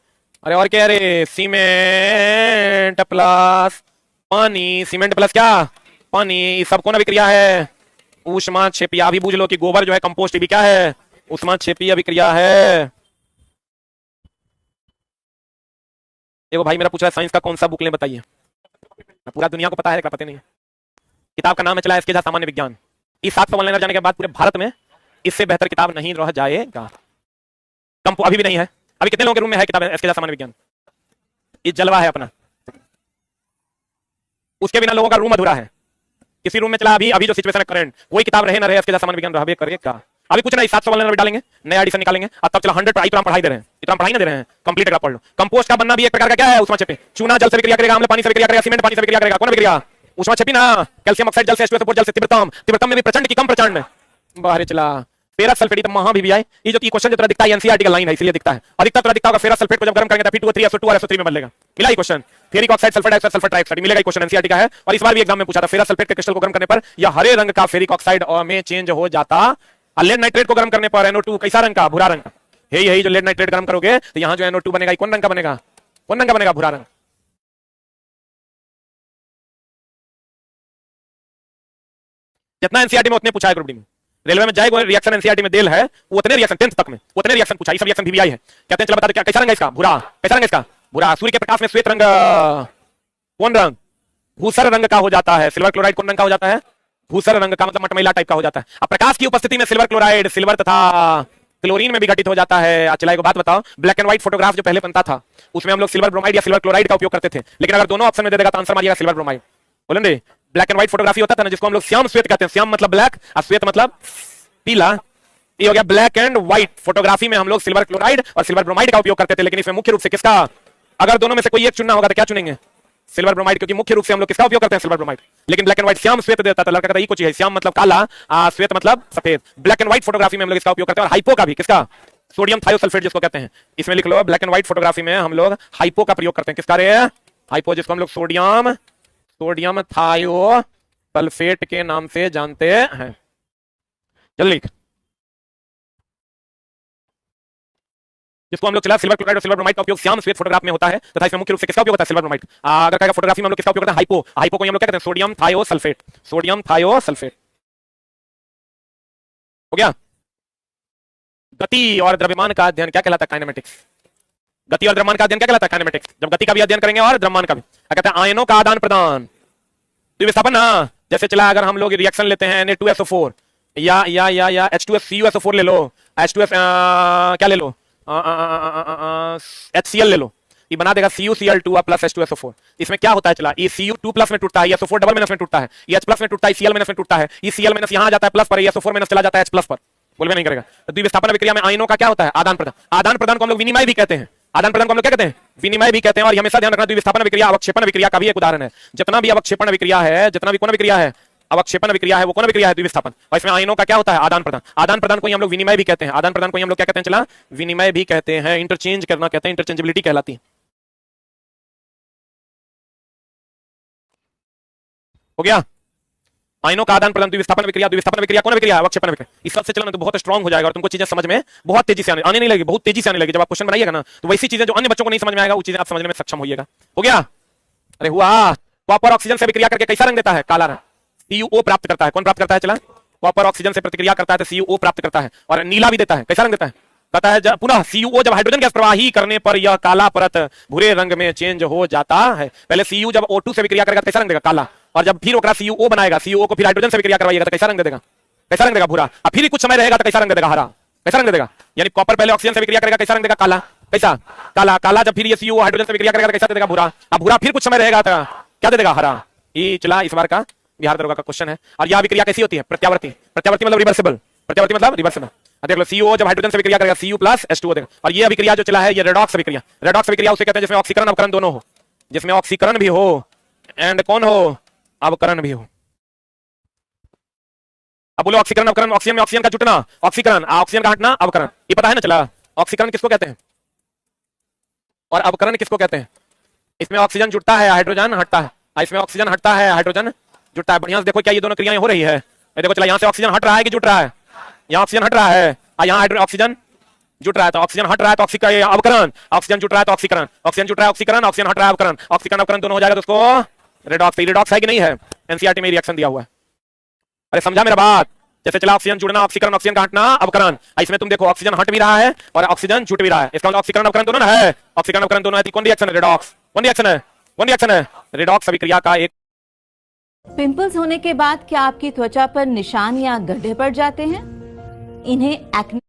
अरे और क्या है रे? सीमेंट प्लस पानी। सीमेंट प्लस क्या? पानी। सब कौन अभिक्रिया है? ऊष्मा क्षेपीय। अभी बूझ लो कि गोबर जो है कंपोस्ट भी क्या है? ऊष्मा क्षेपीय अभिक्रिया है। देखो भाई मेरा पूछ रहा है साइंस का कौन सा बुक लें बताइए। पूरा दुनिया को पता है, पता नहीं। किताब का नाम है चला एसके झा सामान्य विज्ञान। इस 700 ऑनलाइन जाने के बाद पूरे भारत में इससे बेहतर किताब नहीं रह जाएगा। अभी भी नहीं है। अभी कितने लोगों के रूम में है किताब एसके झा सामान्य विज्ञान? ये जलवा है अपना, उसके बिना लोगों का रूम अधूरा है। किसी रूम में चला अभी जो सिचुएशन है करंट, वही किताब रहे ना रहे, एसके झा सामान्य विज्ञान रहे करेगा। अभी कुछ नहीं, 700 ऑनलाइन डालेंगे, नया एडिशन निकालेंगे, और तब चला 100 पढ़ाई दे रहे हैं। इतना पढ़ाई ना दे रहे हैं, कंप्लीट पढ़ लो। कंपोस्ट का बनना भी एक प्रकार का क्या है? ऊष्मा क्षेपी। चूना जल से अभिक्रिया करेगा, अम्ल पानी से अभिक्रिया करेगा, सीमेंट पानी से अभिक्रिया करेगा, कौन अभिक्रिया? ऊष्मा क्षेपी ना। कैल्शियम ऑक्साइड जल से, H2SO4 जल से, तीव्रतम। तीव्रतम में भी प्रचंड की कम प्रचंड? बाहर चला। फेरस सल्फेट तो महा भी आई। ये जो क्वेश्चन जो तेरा दिखता है एनसीईआरटी का लाइन है, इसलिए दिखता है। अधिकतर तेरा दिखता होगा फेरस सल्फेट को जब गर्म करेंगे तो P2O3 SO2 और SO3 में बदलेगा। मिला ही question. Ferric oxide sulphur dioxide sulphur trioxide मिलेगा। क्वेश्चन एनसीईआरटी का है, और इस बार भी एग्जाम में पूछा था। फेरस सल्फेट के क्रिस्टल को गर्म करने पर यह हरे रंग का फेरिक ऑक्साइड में चेंज हो जाता, और लेड नाइट्रेट को गर्म करने पर NO2 कैसा रंग का? भूरा रंग का। यही जो लेड नाइट्रेट गर्म करोगे तो यहाँ जो NO2 बनेगा कौन रंग का बनेगा? कौन रंग का बनेगा? भूरा रंग। जितना एनसीईआरटी में उतने पूछा है ग्रुप डी में। रेलवे में जाएगा रिएक्शन एनसीईआरटी में देल है, वो उतने रिएक्शन 10th तक में उतने रिएक्शन पूछा। ये सब रिएक्शन भी आई है। कहते हैं चलो बता दो क्या कैसा रंग है इसका? भूरा। कैसा रंग है इसका? भूरा। सूर्य के प्रकाश में श्वेत रंग कौन रंग? भूसर रंग का हो जाता है। सिल्वर क्लोराइड कौन रंग का हो जाता है? भूसर रंग का, मतलब मटमैला टाइप का हो जाता है। अब प्रकाश की उपस्थिति में सिल्वर क्लोराइड सिल्वर तथा क्लोरीन में भी घटित हो जाता है। चला एक बात बताओ, ब्लैक एंड व्हाइट फोटोग्राफ जो पहले बनता था उसमें हम लोग सिल्वर ब्रोमाइड या सिल्वर क्लोराइड का उपयोग करते थे, लेकिन अगर दोनों ऑप्शन में दे देगा तो आंसर मारिएगा सिल्वर ब्रोमाइड। बोलेंगे ब्लैक एंड व्हाइट फोटोग्राफी होता था ना, जिसको हम लोग श्याम श्वेत कहते हैं। श्याम मतलब ब्लैक और श्वेत मतलब पीला। ये हो गया ब्लैक एंड व्हाइट फोटोग्राफी में हम लोग सिल्वर क्लोराइड और सिल्वर ब्रोमाइड का उपयोग करते थे, लेकिन इसमें मुख्य रूप से किसका? अगर दोनों में से कोई एक चुनना होगा तो क्या चुनेंगे? सिल्वर ब्रोमाइड, क्योंकि मुख्य रूप से हम लोग किसका उपयोग करते हैं? Silver bromide. लेकिन ब्लैक एंड व्हाइट श्याम श्वेत देता था, लड़का कहता है ये कुछ है, श्याम मतलब काला, श्वेत मतलब सफेद। ब्लैक एंड व्हाइट फोटोग्राफी में हम लोग इसका उपयोग करते हैं। और हाइपो का भी, किसका? सोडियम थायोसल्फेट जिसको कहते हैं। इसमें लिख लो ब्लैक एंड व्हाइट फोटोग्राफी में हम लोग हाइपो का प्रयोग करते हैं। किसका रे? हाइपो, जिसको हम लोग सोडियम थायोसल्फेट के नाम से जानते हैं। जल्दी। जिसको हम लोग चला सिल्वर क्लोराइड और सिल्वर ब्रोमाइड का उपयोग श्याम श्वेत फोटोग्राफ में होता है तथा इसमें मुख्य रूप से किसका उपयोग होता है? Silver bromide. अगर कहेगा फोटोग्राफी में हम लोग किसका उपयोग करते हैं? हाइपो। हाइपो को हम लोग क्या कहते हैं? Sodium thiosulphate. सोडियम थायोसल्फेट हो गया। गति और द्रव्यमान का अध्ययन क्या कहलाता है? काइनेमेटिक्स। गति और द्रव्यमान का अध्ययन क्या कहलाता है? काइनेमेटिक्स। जब गति का भी अध्ययन करेंगे और द्रव्यमान का भी, क्या कहते हैं? आयनों का आदान प्रदान, विस्थापन ना। जैसे चला अगर हम लोग रिएक्शन लेते हैं Na2SO4 या H2SCuSO4 ले लो, H2S क्या ले लो, HCl ले लो, ये बना देगा CuCl2 प्लस H2SO4। इसमें क्या होता है चला, ये Cu2 प्लस में टूटता है, ये SO4 डबल माइनस में टूटता है, ये H प्लस में टूटता है, Cl माइनस में टूटता है, ये Cl माइनस यहाँ जाता है प्लस पर, ये SO4 माइनस चला जाता है H प्लस पर। बोलबे नहीं करेगा। तो द्विविस्थापन अभिक्रिया में आयनों का क्या होता है? आदान प्रदान। आदान प्रदान को हम लोग विनिमय भी कहते हैं। आदान प्रदान को हम लोग क्या कहते हैं? विनिमय भी कहते हैं। और हमेशा ध्यान रखना, द्विविस्थापन अभिक्रिया अवक्षेपण अभिक्रिया का भी एक उदाहरण है। जितना भी अवक्षेपण अभिक्रिया है, जितना भी कौन अभिक्रिया है? अवक्षेपण अभिक्रिया है, वो कौन अभिक्रिया है? द्विविस्थापन। और इसमें आयनों का क्या होता है? आदान प्रदान। आदान प्रदान को हम लोग विनिमय भी कहते हैं। आदान प्रदान को हम लोग क्या कहते हैं चला? विनिमय भी कहते हैं। इंटरचेंज करना कहते हैं, इंटरचेंजेबिलिटी कहलाती है। हो गया। आयनों का आदान प्रदान, द्विविस्थापन अभिक्रिया। द्विविस्थापन अभिक्रिया कौन अभिक्रिया है? अवक्षेपण अभिक्रिया। इस सबसे चलना तो बहुत स्ट्रांग हो जाएगा और तुमको चीजें समझ में बहुत तेजी से आने नहीं लगेगी, बहुत तेजी से आने लगेगी। जब आप क्वेश्चन बनाइएगा ना तो वैसी चीजें जो अन्य बच्चों को नहीं समझ में आएगा, वो चीजें आप समझने में सक्षम होइएगा। हो गया। अरे हुआ। कॉपर ऑक्सीजन से अभिक्रिया करके कैसा रंग देता है? काला रंग। CuO प्राप्त करता है। कौन प्राप्त करता है चला? कॉपर ऑक्सीजन से प्रतिक्रिया करता है तो CuO प्राप्त करता है और नीला भी देता है। कैसा रंग देता है? कहता है पुनः CuO जब हाइड्रोजन गैस प्रवाही करने पर यह काला परत भूरे रंग में चेंज हो जाता है। पहले Cu जब O2 से विक्रिया करेगा तो कैसा रंग देगा? काला। और जब फिर ओकरा CuO बनाएगा, CuO को फिर हाइड्रोजन से विक्रिया करवाइएगा तो कैसा रंग दे देगा? कैसा रंग देगा? भूरा। और फिर कुछ समय रहेगा तो कैसा रंग दे देगा? हरा। कैसा रंग दे देगा? यानी कॉपर पहले ऑक्सीजन से विक्रिया करेगा, कैसा रंग देगा? काला। कैसा? काला। काला जब फिर ये CuO हाइड्रोजन से विक्रिया करेगा तो कैसा दे देगा? भूरा। अब भूरा फिर कुछ समय रहेगा तो क्या दे देगा? हरा। ये चला इस बार का बिहार दरोगा का क्वेश्चन है। और यह विक्रिया कैसी होती है? प्रत्यावर्ती। प्रत्यावर्ती मतलब रिवर्सिबल। प्रत्यावर्ती मतलब रिवर्सिबल। देख लो, CuO जब हाइड्रोजन से विक्रिया करेगा Cu प्लस H2O देगा। और ये अभिक्रिया जो चला है ये रेडॉक्स अभिक्रिया। रेडॉक्स अभिक्रिया उसे कहते हैं जिसमें ऑक्सीकरण अवकरण दोनों हो, जिसमें ऑक्सीकरण भी हो एंड कौन हो? अवकरण भी हो। अब बोलो ऑक्सीकरण अवकरण। ऑक्सीजन में ऑक्सीजन का जुटना ऑक्सीकरण, ऑक्सीजन का हटना अवकरण। ये पता है ना चला? ऑक्सीकरण किसको कहते हैं और अवकरण किसको कहते हैं? इसमें ऑक्सीजन जुटता है, हाइड्रोजन हटता है। इसमें ऑक्सीजन हटता है, हाइड्रोजन जुटता है। बढ़िया से देखो क्या ये दोनों क्रियाएं हो रही है। देखो चला, यहाँ से ऑक्सीजन हट रहा है कि जुट रहा है? यहाँ ऑक्सीजन हट रहा है, यहाँ ऑक्सीजन जुट रहा है। तो ऑक्सीजन हट रहा है तो ऑक्सीकरण अवकरण, ऑक्सीजन जुट रहा है तो ऑक्सीकरण, ऑक्सीजन जुट रहा है ऑक्सीकरण, ऑक्सीजन हट रहा है अवकरण, ऑक्सीकरण अवकरण दोनों हो जाएगा तो उसको रेडॉक्स। रेडॉक्स है कि नहीं है? एनसीईआरटी में रिएक्शन दिया हुआ है। अरे समझा मेरा बात? जैसे चला ऑक्सीजन जुड़ना ऑक्सीकरण, ऑक्सीजन का हटना अवकरण। इसमें तुम देखो ऑक्सीजन हट भी रहा है और ऑक्सीजन जुट भी रहा है। इसका मतलब ऑक्सीकरण अवकरण दोनों ना है। ऑक्सीकरण अवकरण दोनों है। कौन रिएक्शन है? रेडॉक्स। कौन रिएक्शन है? कौन रिएक्शन है? रेडॉक्स अभिक्रिया का एक।
पिंपल्स होने के बाद क्या आपकी त्वचा पर निशान या गड्ढे पड़ जाते हैं? इन्हें एक्ने